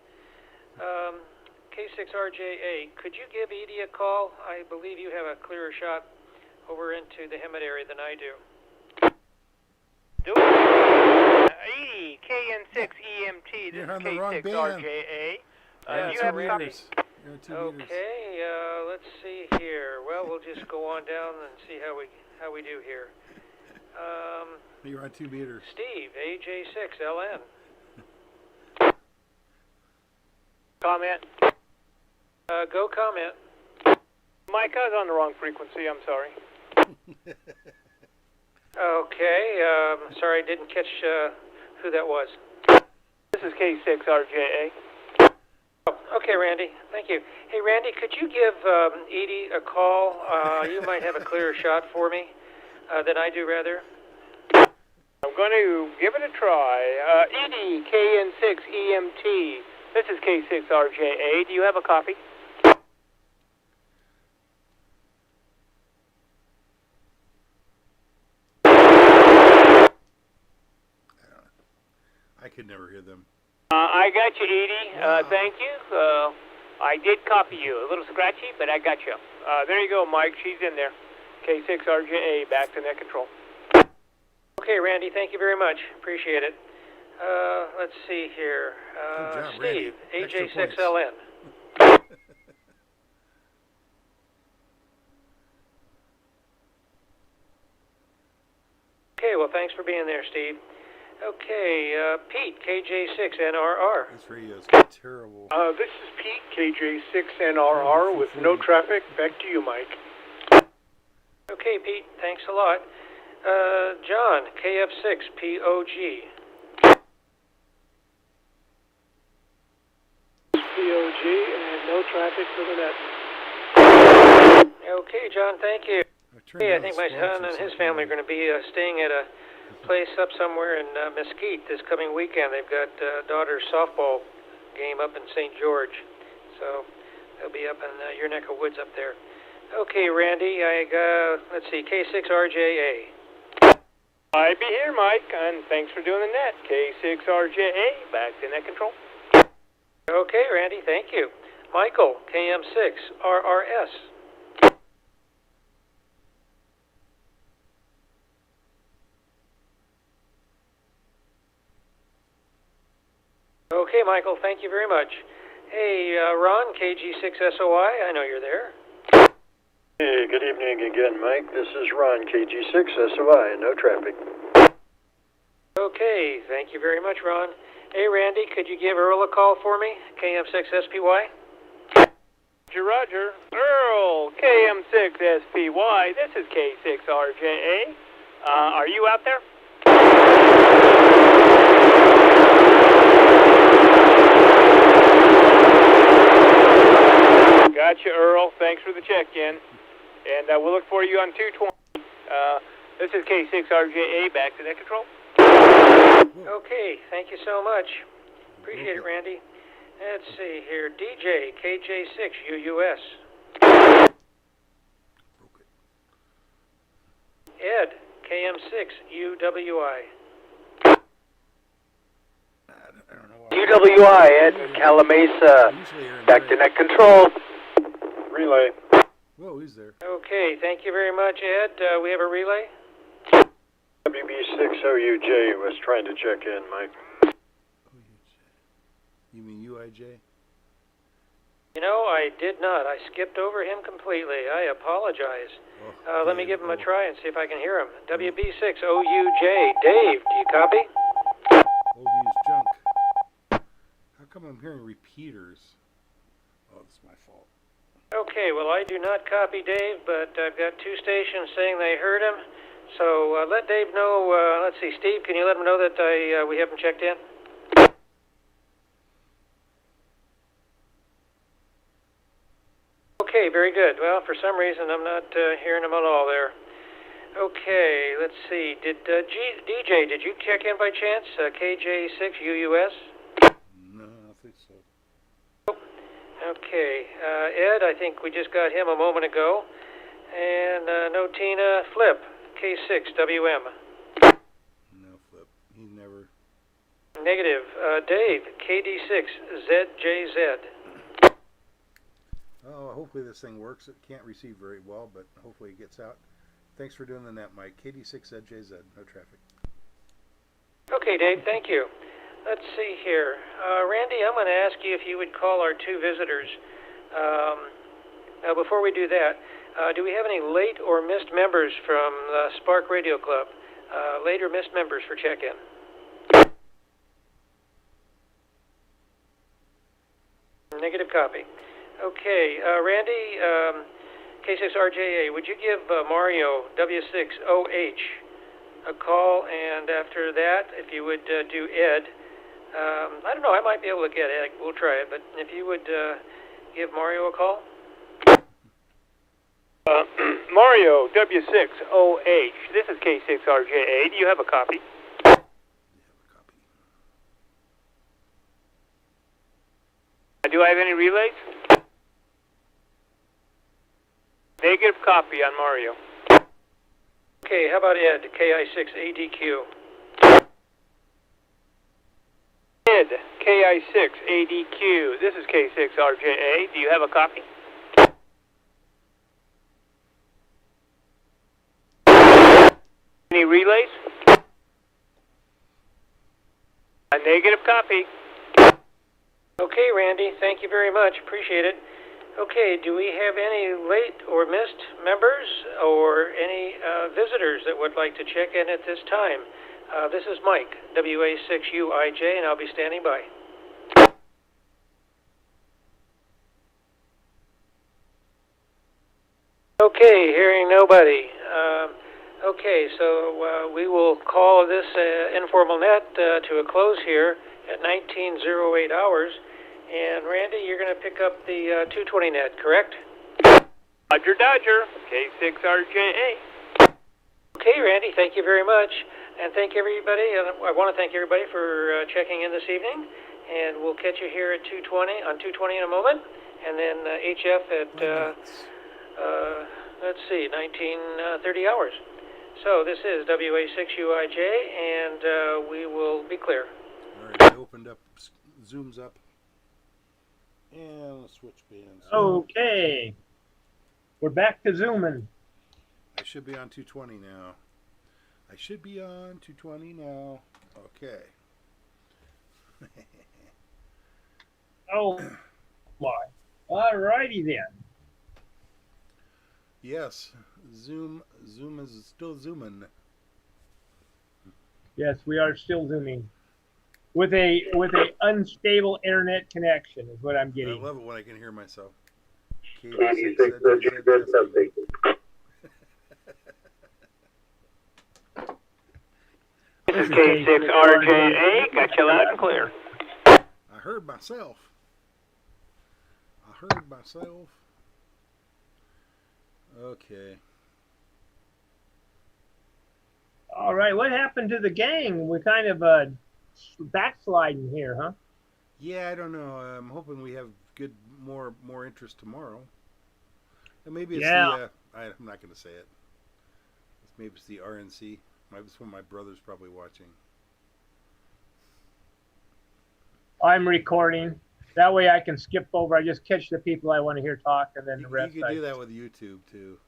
K6RJA. Could you give Edie a call? I believe you have a clearer shot over into the Hemet area than I do. Do it. Edie, KN6EMT. This is K6RJA. You have a copy. Okay, let's see here. Well, we'll just go on down and see how we do here. You're on 2 meters. Steve, AJ6LN. Comment. Go comment. Mike, I was on the wrong frequency. I'm sorry. Okay, sorry, I didn't catch who that was. This is K6RJA. Oh, okay, Randy. Thank you. Hey, Randy, could you give Edie a call? You might have a clearer shot for me than I do, rather. I'm going to give it a try. Edie, KN6EMT. This is K6RJA. Do you have a copy? I could never hear them. I got you, Edie. Thank you. I did copy you. A little scratchy, but I got you. There you go, Mike. She's in there. K6RJA, back to net control. Okay, Randy, thank you very much. Appreciate it. Let's see here. Steve, AJ6LN. Okay, well, thanks for being there, Steve. Okay, Pete, KJ6NRR. This radio's terrible. This is Pete, KJ6NRR with no traffic. Back to you, Mike. Okay, Pete, thanks a lot. John, KF6POG. POG and no traffic for the net. Okay, John, thank you. Hey, I think my son and his family are going to be staying at a place up somewhere in Mesquite this coming weekend. They've got daughter's softball game up in St. George, so they'll be up in your neck of woods up there. Okay, Randy, let's see, K6RJA. I be here, Mike, and thanks for doing the net. K6RJA, back to net control. Okay, Randy, thank you. Michael, KM6RRS. Okay, Michael, thank you very much. Hey, Ron, KG6SOI, I know you're there. Hey, good evening again, Mike. This is Ron, KG6SOI, no traffic. Okay, thank you very much, Ron. Hey, Randy, could you give Earl a call for me? KM6SPY? Roger. Earl, KM6SPY. This is K6RJA. Are you out there? Gotcha, Earl. Thanks for the check-in. And we'll look for you on 220. This is K6RJA, back to net control. Okay, thank you so much. Appreciate it, Randy. Let's see here. DJ, KJ6UUS. Ed, KM6UWI. UWI, Ed, Calamasa, back to net control. Relay. Whoa, he's there. Okay, thank you very much, Ed. We have a relay? WB6OUJ was trying to check in, Mike. You mean UIJ? You know, I did not. I skipped over him completely. I apologize. Let me give him a try and see if I can hear him. WB6OUJ. Dave, do you copy? Old used junk. How come I'm hearing repeaters? Oh, it's my fault. Okay, well, I do not copy Dave, but I've got two stations saying they heard him. So let Dave know. Let's see, Steve, can you let him know that we haven't checked in? Okay, very good. Well, for some reason, I'm not hearing him at all there. Okay, let's see. Did DJ, did you check in by chance? KJ6UUS? No, I don't think so. Okay, Ed, I think we just got him a moment ago. And no Tina, Flip, K6WM. No, Flip. He never. Negative. Dave, KD6ZJZ. Oh, hopefully this thing works. It can't receive very well, but hopefully it gets out. Thanks for doing the net, Mike. KD6ZJZ, no traffic. Okay, Dave, thank you. Let's see here. Randy, I'm going to ask you if you would call our two visitors. Now, before we do that, do we have any late or missed members from the SPARC Radio Club? Late or missed members for check-in? Negative copy. Okay, Randy, K6RJA, would you give Mario W6OH a call? And after that, if you would do Ed, I don't know, I might be able to get Ed. We'll try it, but if you would give Mario a call? Mario W6OH, this is K6RJA. Do you have a copy? Do I have any relays? Negative copy on Mario. Okay, how about Ed, KI6ADQ? Ed, KI6ADQ. This is K6RJA. Do you have a copy? Any relays? A negative copy. Okay, Randy, thank you very much. Appreciate it. Okay, do we have any late or missed members or any visitors that would like to check in at this time? This is Mike, WA6UIJ, and I'll be standing by. Okay, hearing nobody. Okay, so we will call this informal net to a close here at 19:08 hours. And Randy, you're going to pick up the 220 net, correct? Dodger, Dodger, K6RJA. Okay, Randy, thank you very much. And thank everybody. I want to thank everybody for checking in this evening. And we'll catch you here at 220 in a moment. And then HF at, let's see, 19:30 hours. So this is WA6UIJ, and we will be clear. All right, I opened up, zooms up. And let's switch bands. Okay. We're back to zooming. I should be on 220 now. I should be on 220 now. Okay. Oh, my. All righty then. Yes. Zoom is still zooming. Yes, we are still zooming. With a unstable internet connection is what I'm getting. I love it when I can hear myself. This is K6RJA, got you loud and clear. I heard myself. Okay. All right, what happened to the gang? We're kind of backsliding here, huh? Yeah, I don't know. I'm hoping we have more interest tomorrow. And maybe it's the I'm not going to say it. Maybe it's the RNC. It's one of my brother's probably watching. I'm recording. That way I can skip over. I just catch the people I want to hear talk, and then the rest. You can do that with YouTube too.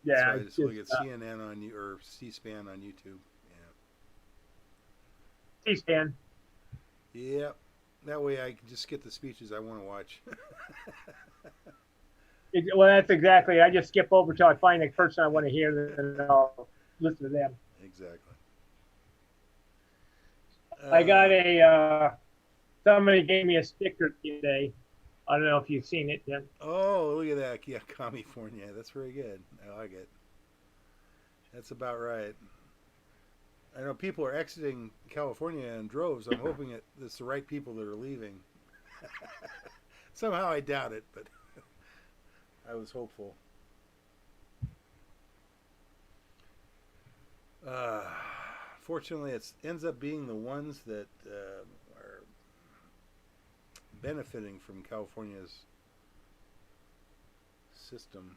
Yeah, I just look at CNN on you or C-SPAN on YouTube. Yeah. C-SPAN. Yep. That way I can just get the speeches I want to watch. Well, that's exactly. I just skip over till I find the person I want to hear, and I'll listen to them. Exactly. I got somebody gave me a sticker today. I don't know if you've seen it yet. Oh, look at that. Yeah, California. That's very good. I like it. That's about right. I know people are exiting California in droves. I'm hoping it's the right people that are leaving. Somehow I doubt it, but I was hopeful. Fortunately, it ends up being the ones that are benefiting from California's system.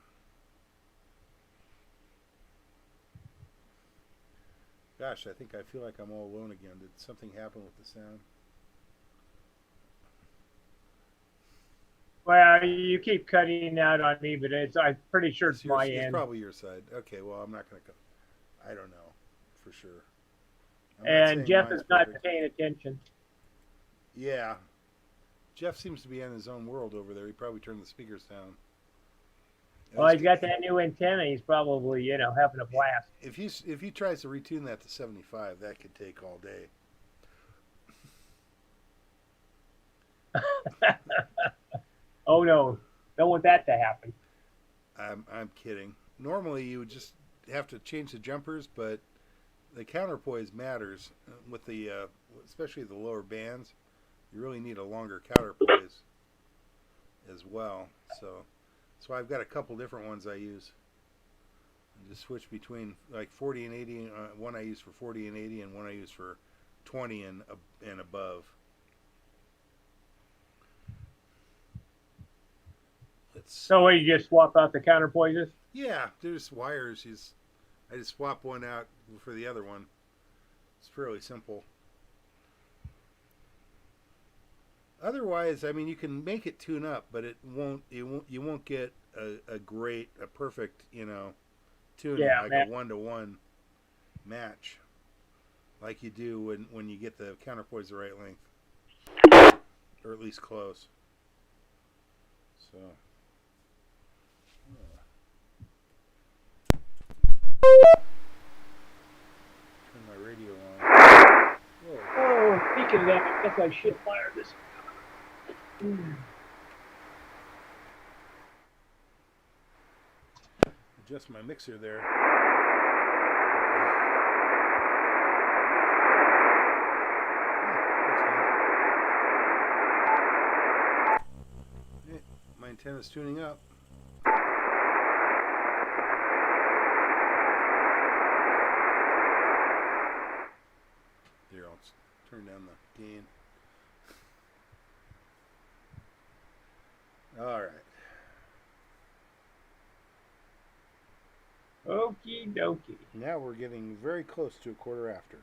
Gosh, I think I feel like I'm all alone again. Did something happen with the sound? Well, you keep cutting out on me, but I'm pretty sure it's my end. It's probably your side. Okay, well, I'm not going to go. I don't know for sure. And Jeff is not paying attention. Yeah. Jeff seems to be in his own world over there. He probably turned the speakers down. Well, he's got that new antenna. He's probably, having a blast. If he tries to retune that to 75, that could take all day. Oh no, don't want that to happen. I'm kidding. Normally you would just have to change the jumpers, but the counterpoise matters with the especially the lower bands. You really need a longer counterpoise as well. So I've got a couple different ones I use. I just switch between like 40 and 80. One I use for 40 and 80, and one I use for 20 and above. So you just swap out the counterpoises? Yeah, there's wires. I just swap one out for the other one. It's fairly simple. Otherwise, I mean, you can make it tune up, but you won't get a perfect, tuning, like a 1-to-1 match, like you do when you get the counterpoise the right length, or at least close. So. Turn my radio on. Whoa. Oh, speaking of that, I guess I should fire this. Adjust my mixer there. My antenna's tuning up. Here, I'll turn down the gain. All right. Okie dokie. Now we're getting very close to a quarter after.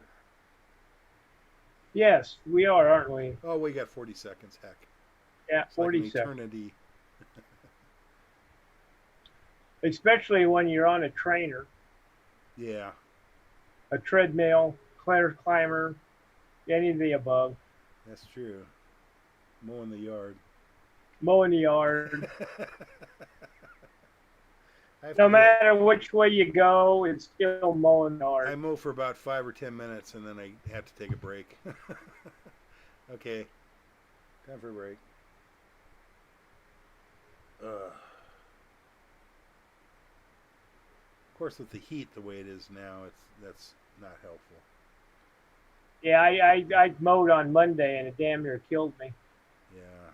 Yes, we are, aren't we? Oh, we got 40 seconds. Heck. Yeah, It's 40 like an seconds. eternity. Especially when you're on a trainer, Yeah. a treadmill, climber, any of the above. That's true. Mowing the yard. Mowing the yard. No matter which way you go, it's still mowing the yard. I mow for about 5 or 10 minutes and then I have to take a break. Okay. Time for a break. Of course, with the heat the way it is now, that's not helpful. Yeah, I mowed on Monday and it damn near killed me. Yeah.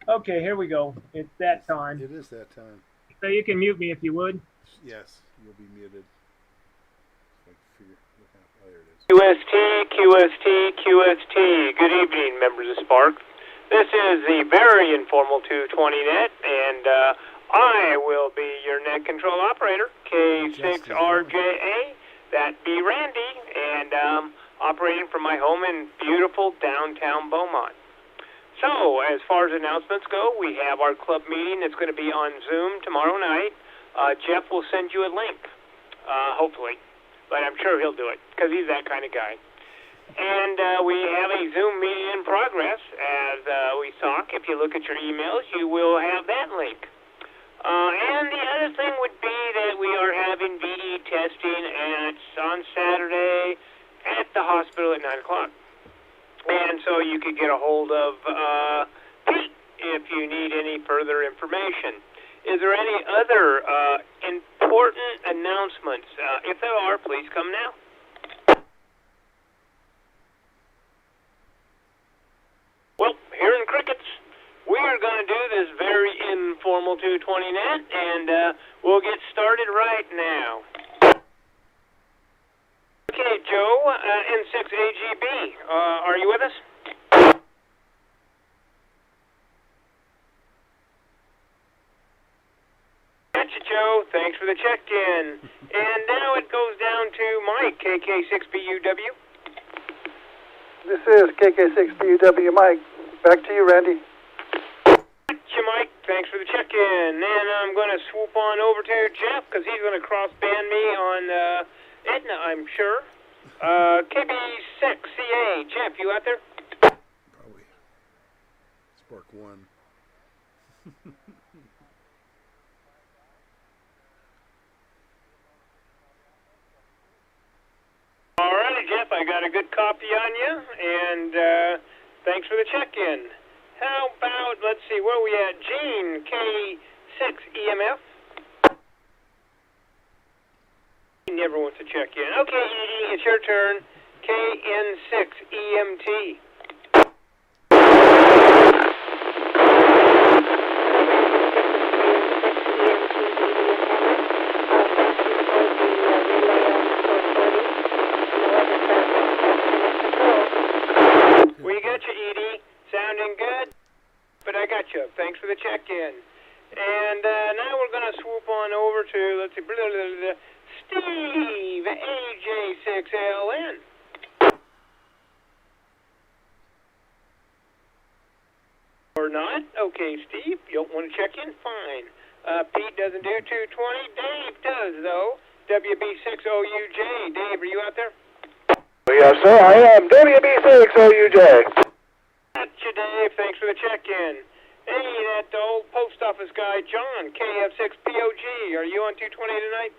Okay, here we go. It's that time. It is that time. So you can mute me if you would. Yes, you'll be muted. QST, QST, QST. Good evening, members of SPARC. This is the very informal 220 net, and I will be your net control operator, K6RJA. That be Randy, and operating from my home in beautiful downtown Beaumont. So, as far as announcements go, we have our club meeting. It's going to be on Zoom tomorrow night. Jeff will send you a link, hopefully. But I'm sure he'll do it, because he's that kind of guy. And we have a Zoom meeting in progress as we talk. If you look at your emails, you will have that link. And the other thing would be that we are having VE testing, and it's on Saturday at the hospital at 9 o'clock. And so you could get a hold of Pete if you need any further information. Is there any other important announcements? If there are, please come now. Well, here in Crickets, we are going to do this very informal 220 net, and we'll get started right now. Okay, Joe, N6AGB, are you with us? Gotcha, Joe. Thanks for the check-in. And now it goes down to Mike, KK6BUW. This is KK6BUW Mike. Back to you, Randy. Gotcha, Mike. Thanks for the check-in. And I'm going to swoop on over to Jeff, because he's going to cross-band me on Edna, I'm sure. KB6CA. Jeff, you out there? Probably. SPARC 1. Alrighty, Jeff, I got a good copy on you, and thanks for the check-in. How about, let's see, where are we at? Gene, K6EMF. He never wants to check in. Okay, Edie, it's your turn. KN6EMT. We got you, Edie. Sounding good? But I got you. Thanks for the check-in. And now we're going to swoop on over to, let's see, Steve, AJ6LN. Or not? Okay, Steve, you don't want to check in? Fine. Pete doesn't do 220. Dave does, though. WB6OUJ. Dave, are you out there? Yes, sir, I am. WB6OUJ. Gotcha, Dave. Thanks for the check-in. Hey, that old post office guy, John, KF6POG. Are you on 220 tonight?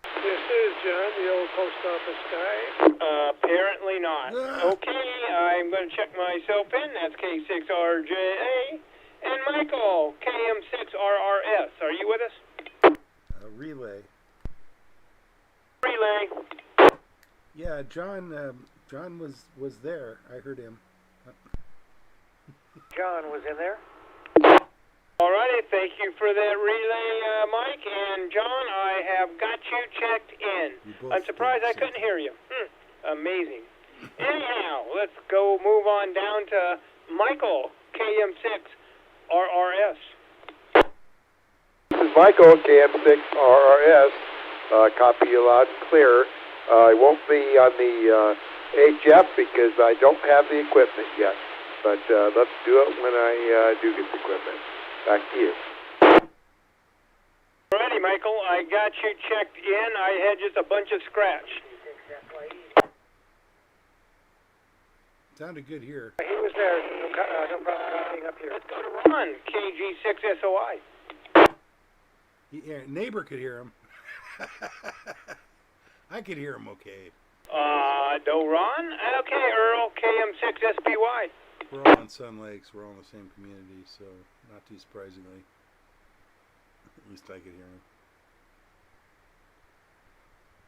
This is John, the old post office guy. Apparently not. Okay, I'm going to check myself in. That's K6RJA. And Michael, KM6RRS. Are you with us? Relay. Relay. Yeah, John was there. I heard him. John was in there. Alrighty, thank you for that relay, Mike. And John, I have got you checked in. I'm surprised I couldn't hear you. Amazing. Anyhow, let's go move on down to Michael, KM6RRS. This is Michael, KM6RRS. Copy you loud and clear. I won't be on the HF because I don't have the equipment yet. But let's do it when I do get the equipment. Back to you. Alrighty, Michael, I got you checked in. I had just a bunch of scratch. Sounded good here. He was there. No problem being up here. Let's go to Ron, KG6SOI. Yeah, neighbor could hear him. I could hear him okay. Do Ron? Okay, Earl, KM6SPY. We're all in Sun Lakes. We're all in the same community, so not too surprisingly. At least I could hear him.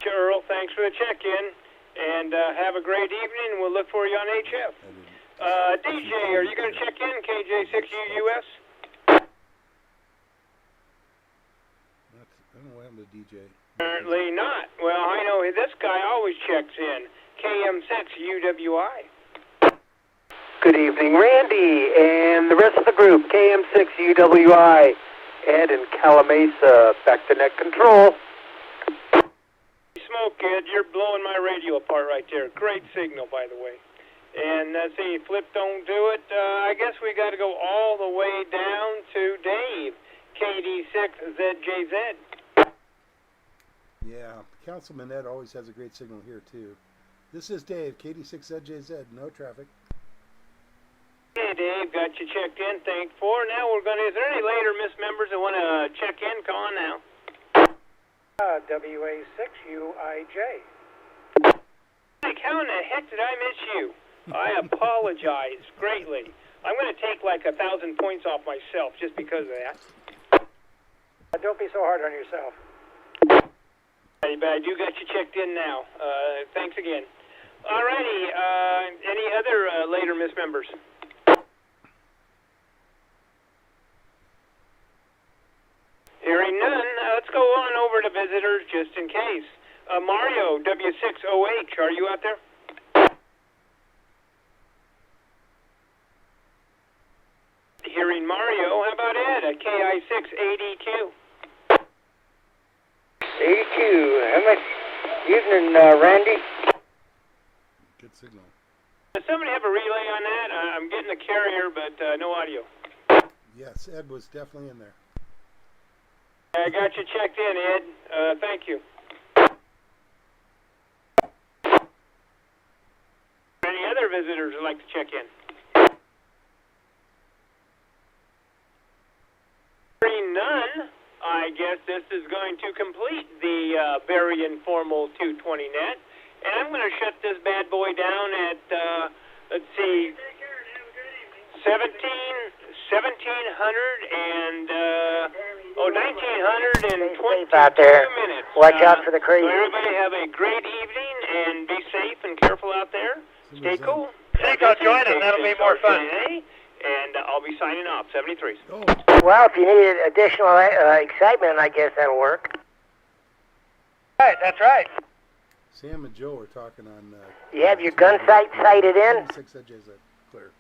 Earl, thanks for the check-in, and have a great evening. We'll look for you on HF. DJ, are you going to check in, KJ6UUS? I don't know what happened to DJ. Apparently not. Well, I know this guy always checks in, KM6UWI. Good evening, Randy, and the rest of the group, KM6UWI, Ed and Calamasa, back to net control. Smoke, Ed, you're blowing my radio apart right there. Great signal, by the way. And see, Flip don't do it. I guess we got to go all the way down to Dave, KD6ZJZ. Yeah, Councilman Ed always has a great signal here, too. This is Dave, KD6ZJZ, no traffic. Hey, Dave, got you checked in. Thank for. Now we're going to, is there any later missed members that want to check in? Come on now. WA6UIJ. Mike, how in the heck did I miss you? I apologize greatly. I'm going to take like 1,000 points off myself just because of that. Don't be so hard on yourself. But I do got you checked in now. Thanks again. Alrighty, any other later missed members? Hearing none, let's go on over to visitors just in case. Mario, W6OH, are you out there? Hearing Mario, how about Ed at KI6ADQ? 82. How much? Evening, Randy. Good signal. Does somebody have a relay on that? I'm getting a carrier, but no audio. Yes, Ed was definitely in there. I got you checked in, Ed. Thank you. Any other visitors would like to check in? Hearing none, I guess this is going to complete the very informal 220 net. And I'm going to shut this bad boy down at, let's see, 1922 out there. minutes. Watch out for the crazy. So everybody have a great evening and be safe and careful out there. Stay cool. I think I'll join them. That'll be more fun. And I'll be signing off. 73s. Well, if you need additional excitement, I guess that'll work. Right, that's right. Sam and Joe are talking on... You have your gun sight sighted in? 6ZJZ, clear.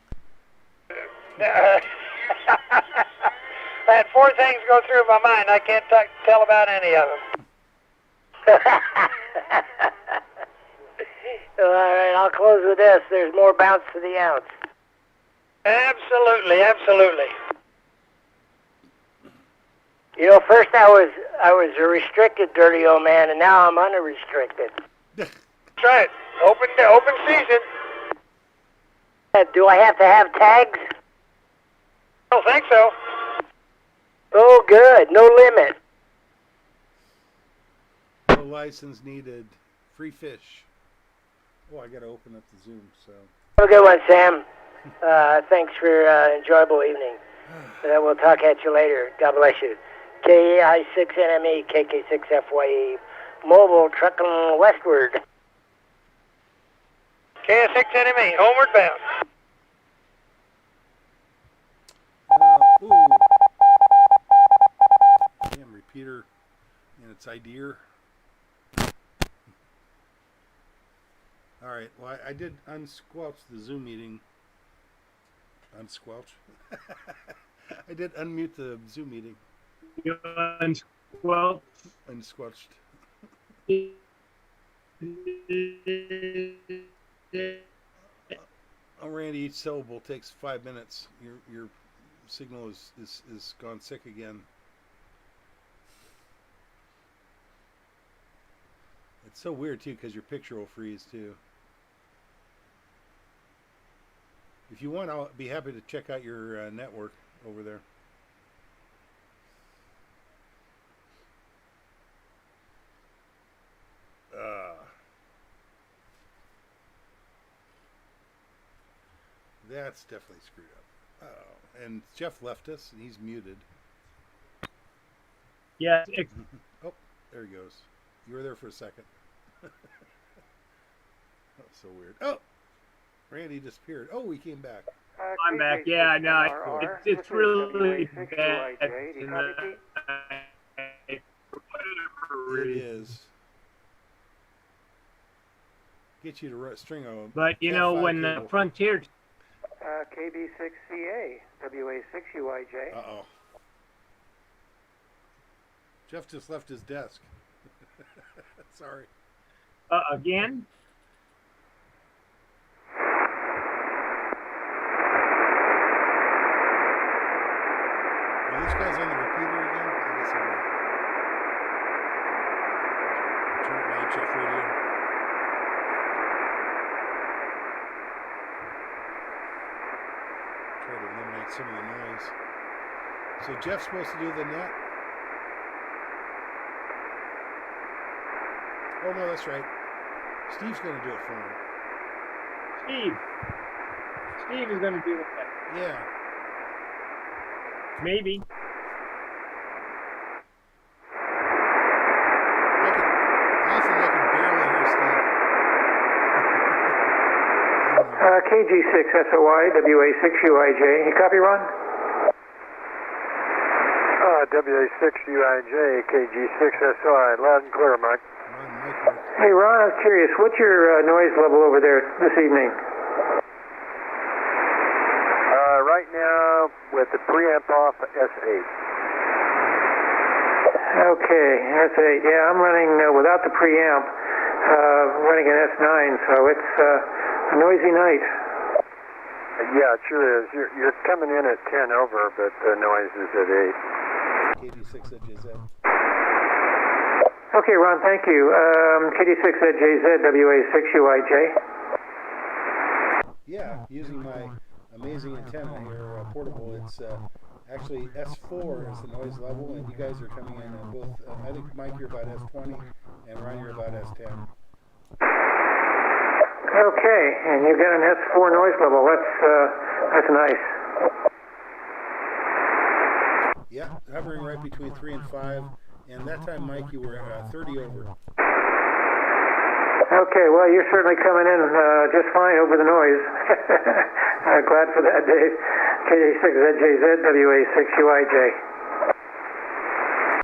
I had four things go through my mind. I can't tell about any of them. All right, I'll close with this. There's more bounce to the ounce. Absolutely, absolutely. You know, first I was a restricted dirty old man, and now I'm unrestricted. That's right. Open season. Do I have to have tags? don't think so. Oh, good. No limit. No license needed. Free fish. Oh, I got to open up the Zoom. So. Have a good one, Sam. Thanks for enjoyable evening. We'll talk at you later. God bless you. KI6NME, KK6FYE, mobile trucking westward. KS6NME, homeward bound. Ooh. Damn repeater and its idea. All right. Well, I did unsquelch the Zoom meeting. Unsquelch. I did unmute the Zoom meeting. You unsquelched. Unsquelched. Oh, Randy, each syllable takes 5 minutes. Your signal is gone sick again. It's so weird too because your picture will freeze too. If you want, I'll be happy to check out your network over there. That's definitely screwed up. Oh, and Jeff left us, and he's muted. Yeah. Oh, there he goes. You were there for a second. That was so weird. Oh, Randy disappeared. Oh, he came back. I'm back. Yeah, no, it's really bad. It is. Get you to string a. But you know when the Frontier. KB6CA, WA6UIJ. Uh-oh. Jeff just left his desk. Sorry. Again? Are these guys on the repeater again? I guess I will. Turn up my HF radio. Try to eliminate some of the noise. So Jeff's supposed to do the net? Oh no, that's right. Steve's going to do it for him. Steve is going to do it. Yeah. Maybe. I can barely hear Steve. KG6SOI, WA6UIJ. You copy, Ron? WA6UIJ, KG6SOI. Loud and clear, Mike. Hey, Ron, I was curious. What's your noise level over there this evening? Right now, with the preamp off, S8. Okay, S8. Yeah, I'm running without the preamp, running an S9, so it's a noisy night. Yeah, it sure is. You're coming in at 10 over, but the noise is at 8. KD6ZJZ. Okay, Ron, thank you. KD6ZJZ, WA6UIJ. Yeah, using my amazing antenna here, portable. It's actually S4 is the noise level, and you guys are coming in at both. I think Mike, you're about S20, and Ron, you're about S10. Okay, and you got an S4 noise level. That's nice. Yeah, hovering right between 3 and 5, and that time, Mike, you were 30 over. Okay, well, you're certainly coming in just fine over the noise. Glad for that, Dave. KD6ZJZ, WA6UIJ.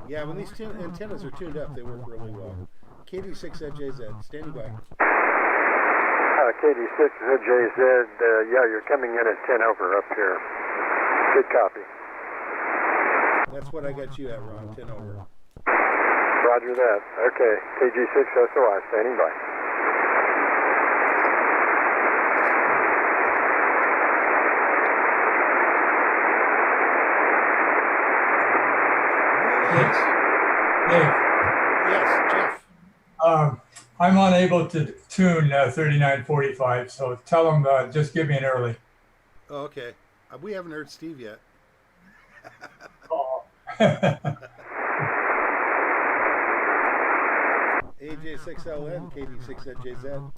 Yeah, when these antennas are tuned up, they work really well. KD6ZJZ, standing by. KD6ZJZ, yeah, you're coming in at 10 over up here. Good copy. That's what I got you at, Ron, 10 over. Roger that. Okay, KG6SOI, standing by. Dave. Yes, Jeff. I'm unable to tune 3945, so tell them just give me an early. Oh, okay. We haven't heard Steve yet. AJ6LN, KD6ZJZ.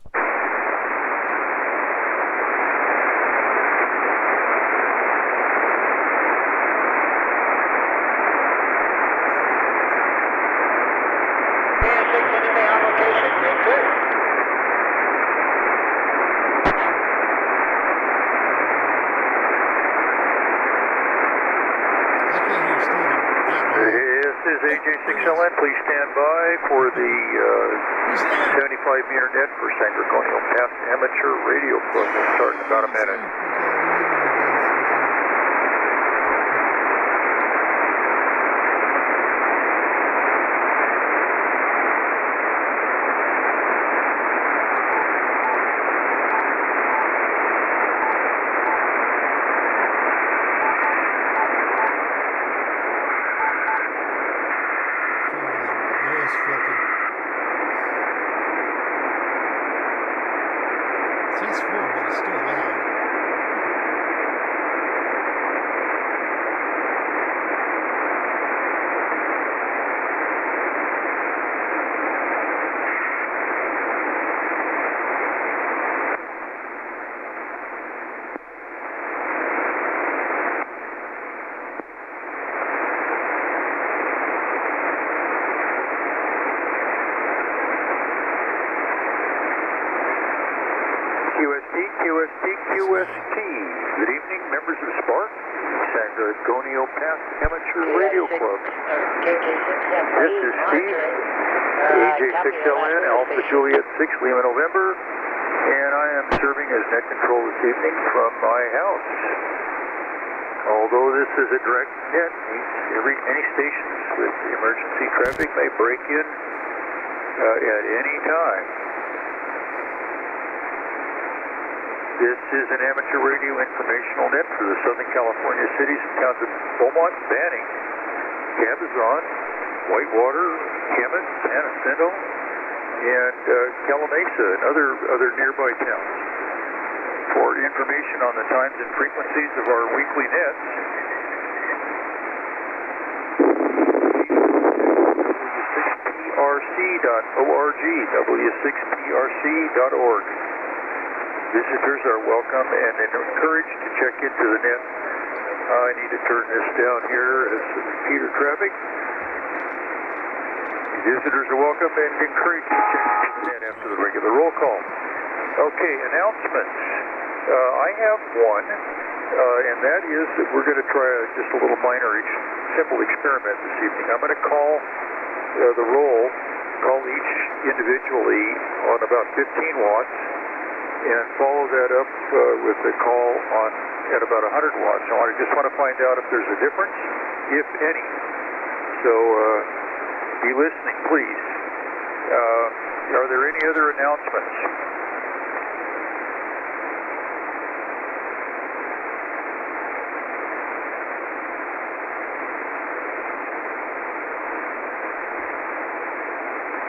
This is AJ6LN. Please stand by for the 75-meter net for San Gorgonio Pass Amateur Radio Club. We'll start in about a minute. QST. Good evening, members of SPARC, San Gorgonio Pass Amateur Radio Club. This is Steve, AJ6LN, Alpha Juliet 6, Lima November, and I am serving as net control this evening from my house. Although this is a direct net, any stations with emergency traffic may break in at any time. This is an amateur radio informational net for the Southern California cities and towns of Beaumont, Banning, Cabazon, Whitewater, Hemet, San Jacinto, and Calamasa and other nearby towns. For information on the times and frequencies of our weekly nets, w6prc.org, w6prc.org. Visitors are welcome and encouraged to check into the net. I need to turn this down here as the repeater traffic. Visitors are welcome and encouraged to check into the net after the regular roll call. Okay, announcements. I have one, and that is that we're going to try just a little minor, simple experiment this evening. I'm going to call the roll, call each individually on about 15 watts, and follow that up with a call on at about 100 watts. I just want to find out if there's a difference, if any. So be listening, please. Are there any other announcements?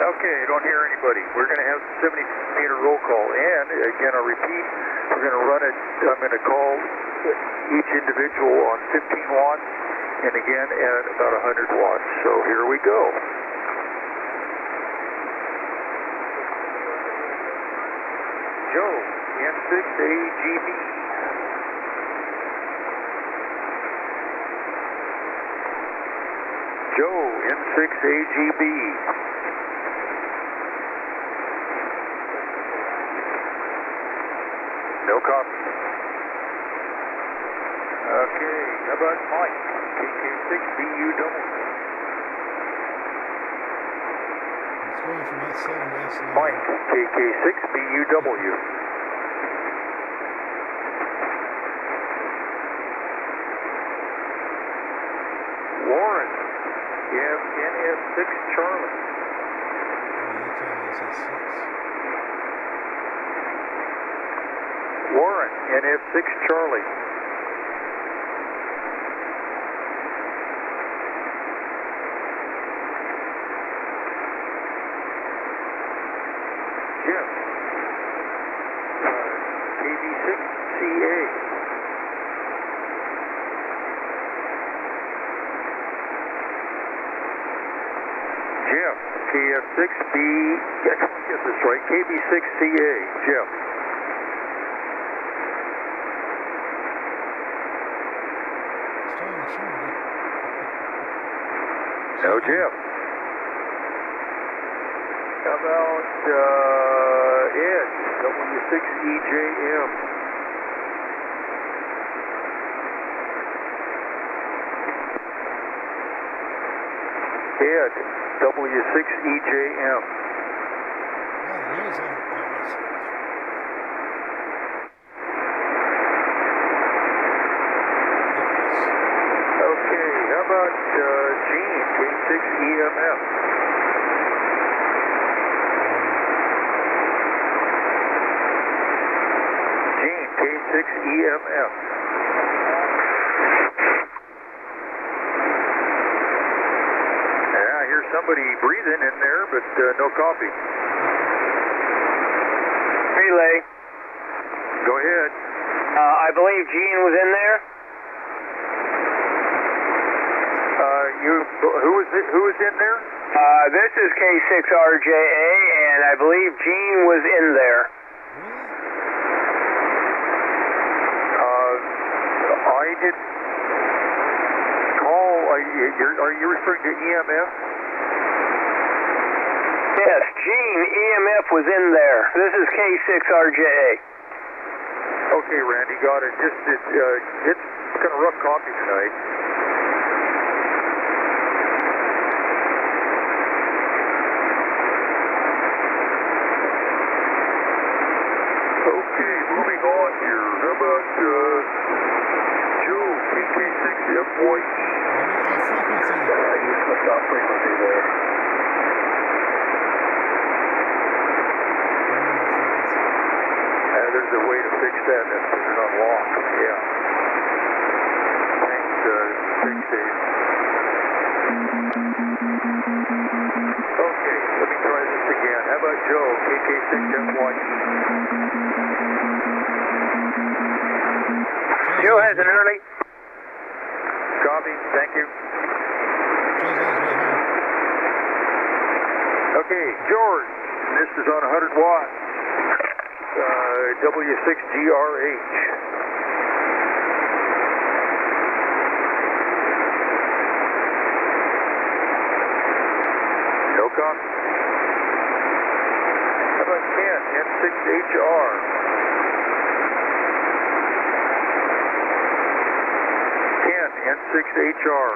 Okay, I don't hear anybody. We're going to have 70-meter roll call, and again, I'll repeat, we're going to run it. I'm going to call each individual on 15 watts, and again at about 100 watts. So here we go. Joe, N6AGB. Joe, N6AGB. No copy. Okay, how about Mike, KK6BUW? It's going from S7 to S9. Mike, KK6BUW. Warren, NS6 Charlie. Oh, that's on S6. Warren, NS6 Charlie. Jim, KD6CA. KB6B, get this right, KB6CA, Jeff. No, Jeff. How about Ed, W6EJM? Ed, W6EJM. Okay, how about Gene, K6EMF? Gene, K6EMF. Yeah, I hear somebody breathing in there, but no coffee. Relay. Go ahead. I believe Gene was in there. Who was in there? This is K6RJA, and I believe Gene was in there. I didn't call. Are you referring to EMF? Yes, Gene, EMF was in there. This is K6RJA. Okay, Randy, got it. It's kind of rough coffee tonight. Okay, moving on here. How about Joe, KK6FYE? You slipped off frequency there. There's a way to fix that. That's put it on lock. Yeah. Thanks, Dave. Okay, let me try this again. How about Joe, KK6FYE? Joe has an early. Copy, thank you. Okay, George, this is on 100 watts. W6GRH. No copy. How about Ken, N6HR? Ken, N6HR.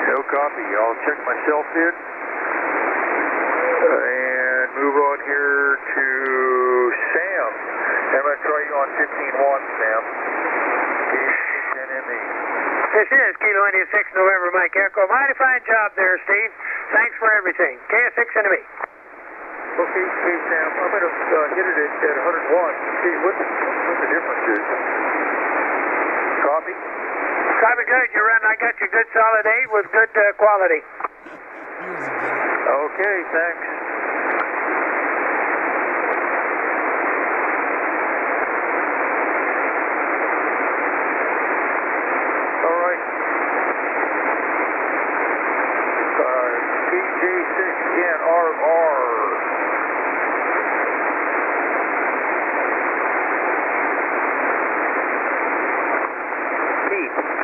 No copy. I'll check myself in and move on here to Sam. I'm going to try you on 15 watts, Sam. KS6NME. This is Kilo India 6 November Mike Echo. Mighty fine job there, Steve. Thanks for everything. KS6NME. Okay, Sam. I'm going to hit it at 100 watts and see what the difference is. Copy? Copy good. You run. I got you good solid 8 with good quality. Okay, thanks. All right. KJ6NRR.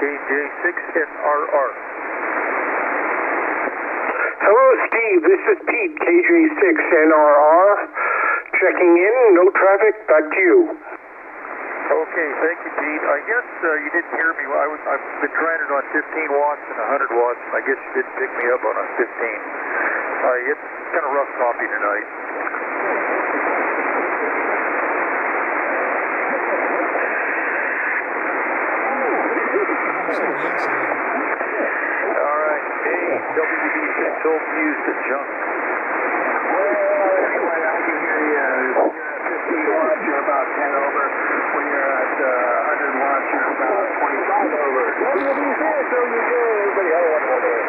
KJ6NRR. Hello, Steve. This is Pete, KJ6NRR. Checking in. No traffic. Back to you. Okay, thank you, Pete. I guess you didn't hear me. I've been trying it on 15 watts and 100 watts. I guess you didn't pick me up on a 15. It's kind of rough coffee tonight. All right, hey, WB6 sold used to junk. Anyway, I can hear you. You're at 15 watts, you're about 10 over. When you're at 100 watts, you're about 25 over. WB6, so you go. Everybody have one more day.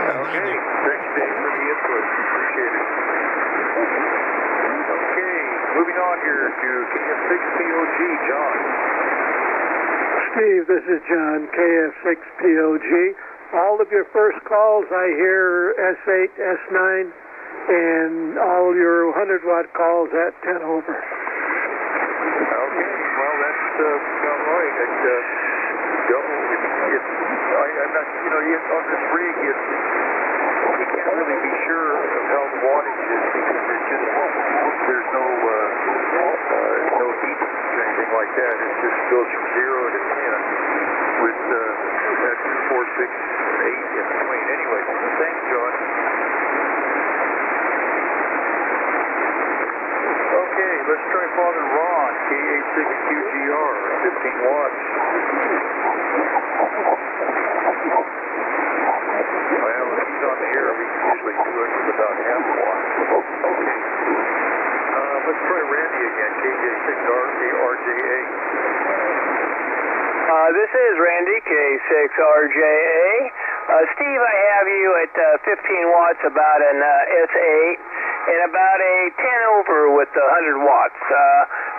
Okay, thanks, Dave, for the input. Appreciate it. Okay, moving on here to KF6POG, John. Steve, this is John, KF6POG. All of your first calls, I hear S8, S9, and all your 100-watt calls at 10 over. Okay, well, that's about right. I'm not, on this rig, you can't really be sure of how the wattage is because it just there's no heat or anything like that. It just goes from 0 to 10 with that 2, 4, 6, 8 in between. Anyway, thanks, John. Okay, let's try Father Ron, KA6QGR, 15 watts. Well, if he's on the air, we can usually do it with about half a watt. Okay. Let's try Randy again, KJ6RJA. This is Randy, K6RJA. Steve, I have you at 15 watts, about an S8, and about a 10 over with the 100 watts.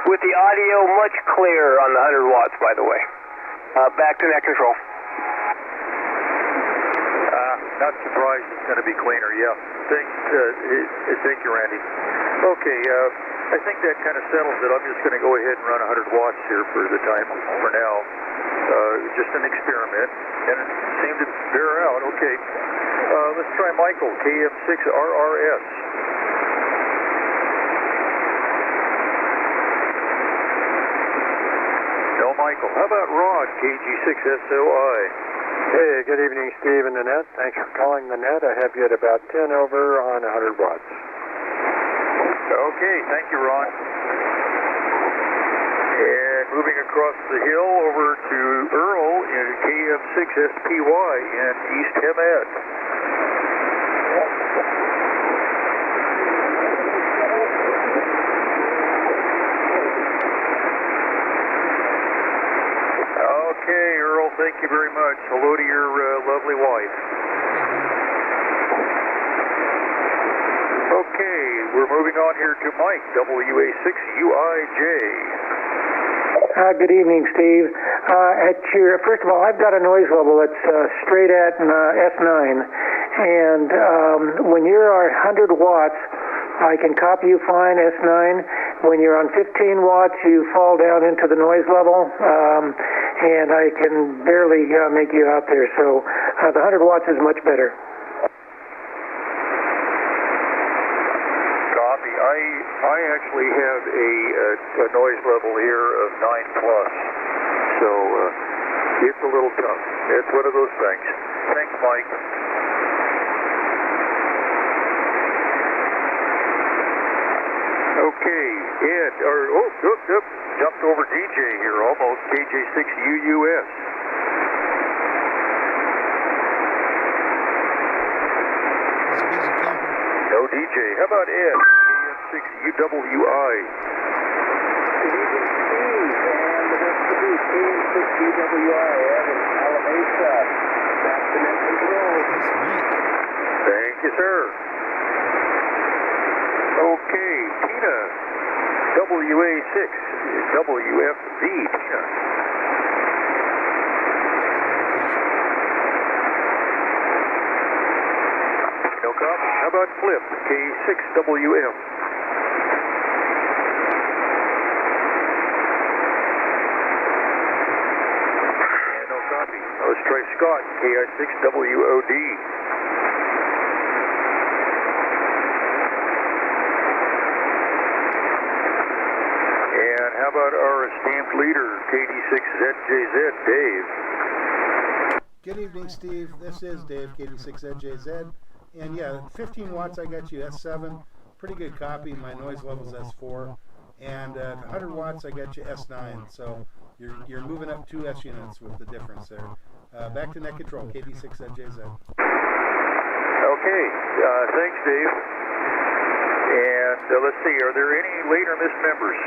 With the audio much clearer on the 100 watts, by the way. Back to net control. Not surprised it's going to be cleaner, yeah. Thank you, Randy. Okay, I think that kind of settles it. I'm just going to go ahead and run 100 watts here for the time, for now. Just an experiment, and it seemed to bear out. Okay, let's try Michael, KM6RRS. No, Michael. How about Rod, KG6SOI? Hey, good evening, Steve and Nanette. Thanks for calling the net. I have you at about 10 over on 100 watts. Okay, thank you, Ron. And moving across the hill over to Earl in KM6SPY in East Hemet. Okay, Earl, thank you very much. Hello to your lovely wife. Okay, we're moving on here to Mike, WA6UIJ. Good evening, Steve. First of all, I've got a noise level that's straight at S9, and when you're at 100 watts, I can copy you fine, S9. When you're on 15 watts, you fall down into the noise level, and I can barely make you out there. So the 100 watts is much better. Copy. I actually have a noise level here of 9+, so it's a little tough. It's one of those things. Thanks, Mike. Okay, Ed, jumped over DJ here almost, KJ6UUS. No DJ. How about Ed, KM6UWI? Good evening, Steve, and the rest of the group, KM6UWI, Ed in Alameda. Back to net control. Thank you, sir. Okay, Tina, WA6, WFV, Tina. No copy. How about Flip, K6WF? And no copy. Let's try Scott, KI6WOD. And how about our esteemed leader, KD6ZJZ, Dave? Good evening, Steve. This is Dave, KD6ZJZ. And yeah, 15 watts, I got you S7. Pretty good copy. My noise level's S4. And 100 watts, I got you S9. So you're moving up 2 S units with the difference there. Back to net control, KD6ZJZ. Okay, thanks, Dave. And let's see, are there any late or missed members?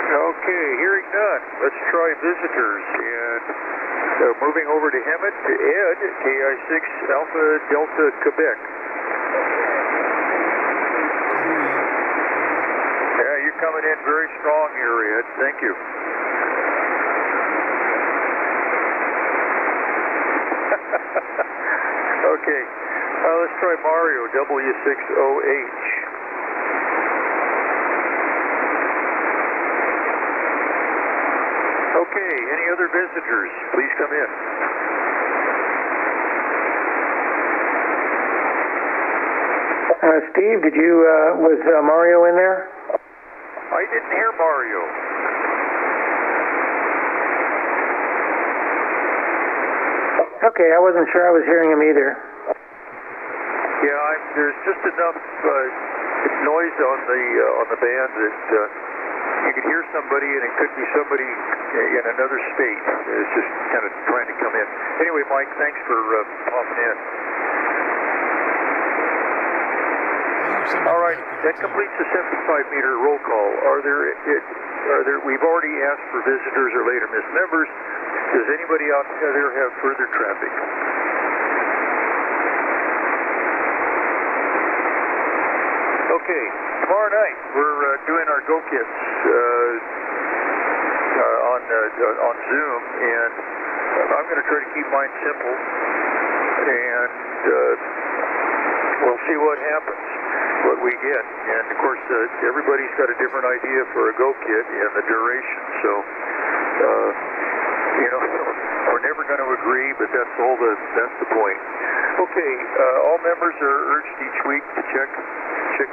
Okay, hearing none. Let's try visitors. And moving over to Hemet, to Ed, KI6 Alpha Delta Quebec. coming in very strong here, Ed. Thank you. Okay, let's try Mario W60H. Okay, any other visitors? Please come in. Steve, was Mario in there? I didn't hear Mario. Okay, I wasn't sure I was hearing him either. Yeah, there's just enough noise on the band that you could hear somebody, and it could be somebody in another state. It's just kind of trying to come in. Anyway, Mike, thanks for popping in. All right, that completes the 75-meter roll call. We've already asked for visitors or later missed members. Does anybody out there have further traffic? Okay, tomorrow night we're doing our Go Kits on Zoom, and I'm going to try to keep mine simple, and we'll see what happens, what we get. And of course, everybody's got a different idea for a Go Kit and the duration, so we're never going to agree, but that's the point. Okay, all members are urged each week to check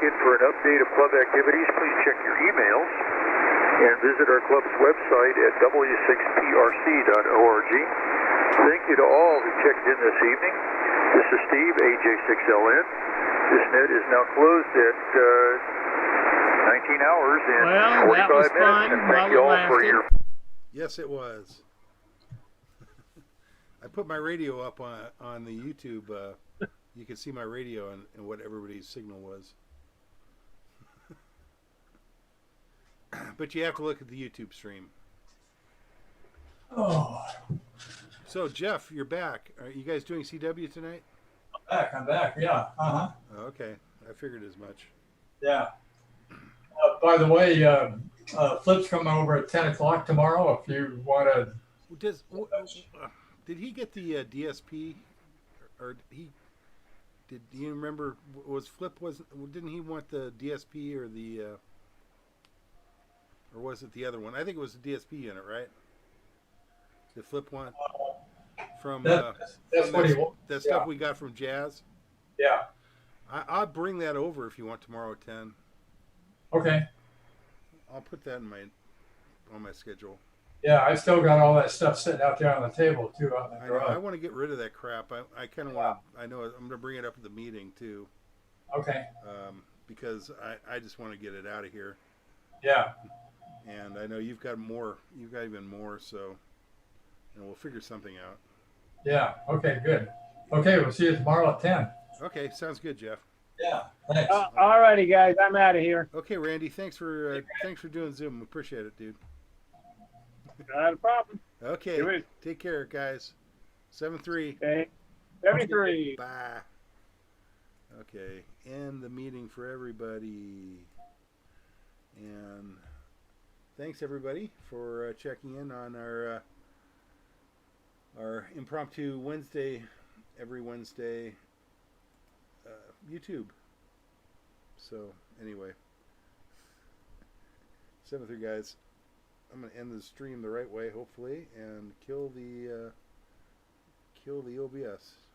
in for an update of club activities. Please check your emails and visit our club's website at w6prc.org. Thank you to all who checked in this evening. This is Steve, AJ6LN. This net is now closed at 19 hours and 45 minutes. And thank you all for your... Yes, it was. I put my radio up on the YouTube. You can see my radio and what everybody's signal was. But you have to look at the YouTube stream. Oh. So, Jeff, you're back. Are you guys doing CW tonight? I'm back, yeah. Uh-huh. Okay, I figured as much. Yeah. By the way, Flip's coming over at 10 o'clock tomorrow if you want to... Did he get the DSP? Or do you remember, didn't he want the DSP or the... or was it the other one? I think it was the DSP unit, right? The Flip one? From that's what he wants. That stuff we got from Jazz? Yeah. I'll bring that over if you want tomorrow at 10. Okay. I'll put that on my schedule. Yeah, I still got all that stuff sitting out there on the table too. I want to get rid of that crap. I kind of want to. I know I'm going to bring it up at the meeting too. Okay. Because I just want to get it out of here. Yeah. And I know you've got more. You've got even more. So, we'll figure something out. Yeah. Okay. Good. Okay. We'll see you tomorrow at 10. Okay. Sounds good, Jeff. Yeah. Thanks. All righty, guys. I'm out of here. Okay, Randy. Thanks for doing Zoom. Appreciate it, dude. Not a problem. Okay. Take care, guys. 7-3. Okay. 73. Bye. Okay. End the meeting for everybody. And thanks everybody for checking in on our impromptu Wednesday, every Wednesday YouTube. So anyway, 7-3 guys. I'm going to end the stream the right way, hopefully, and kill the OBS.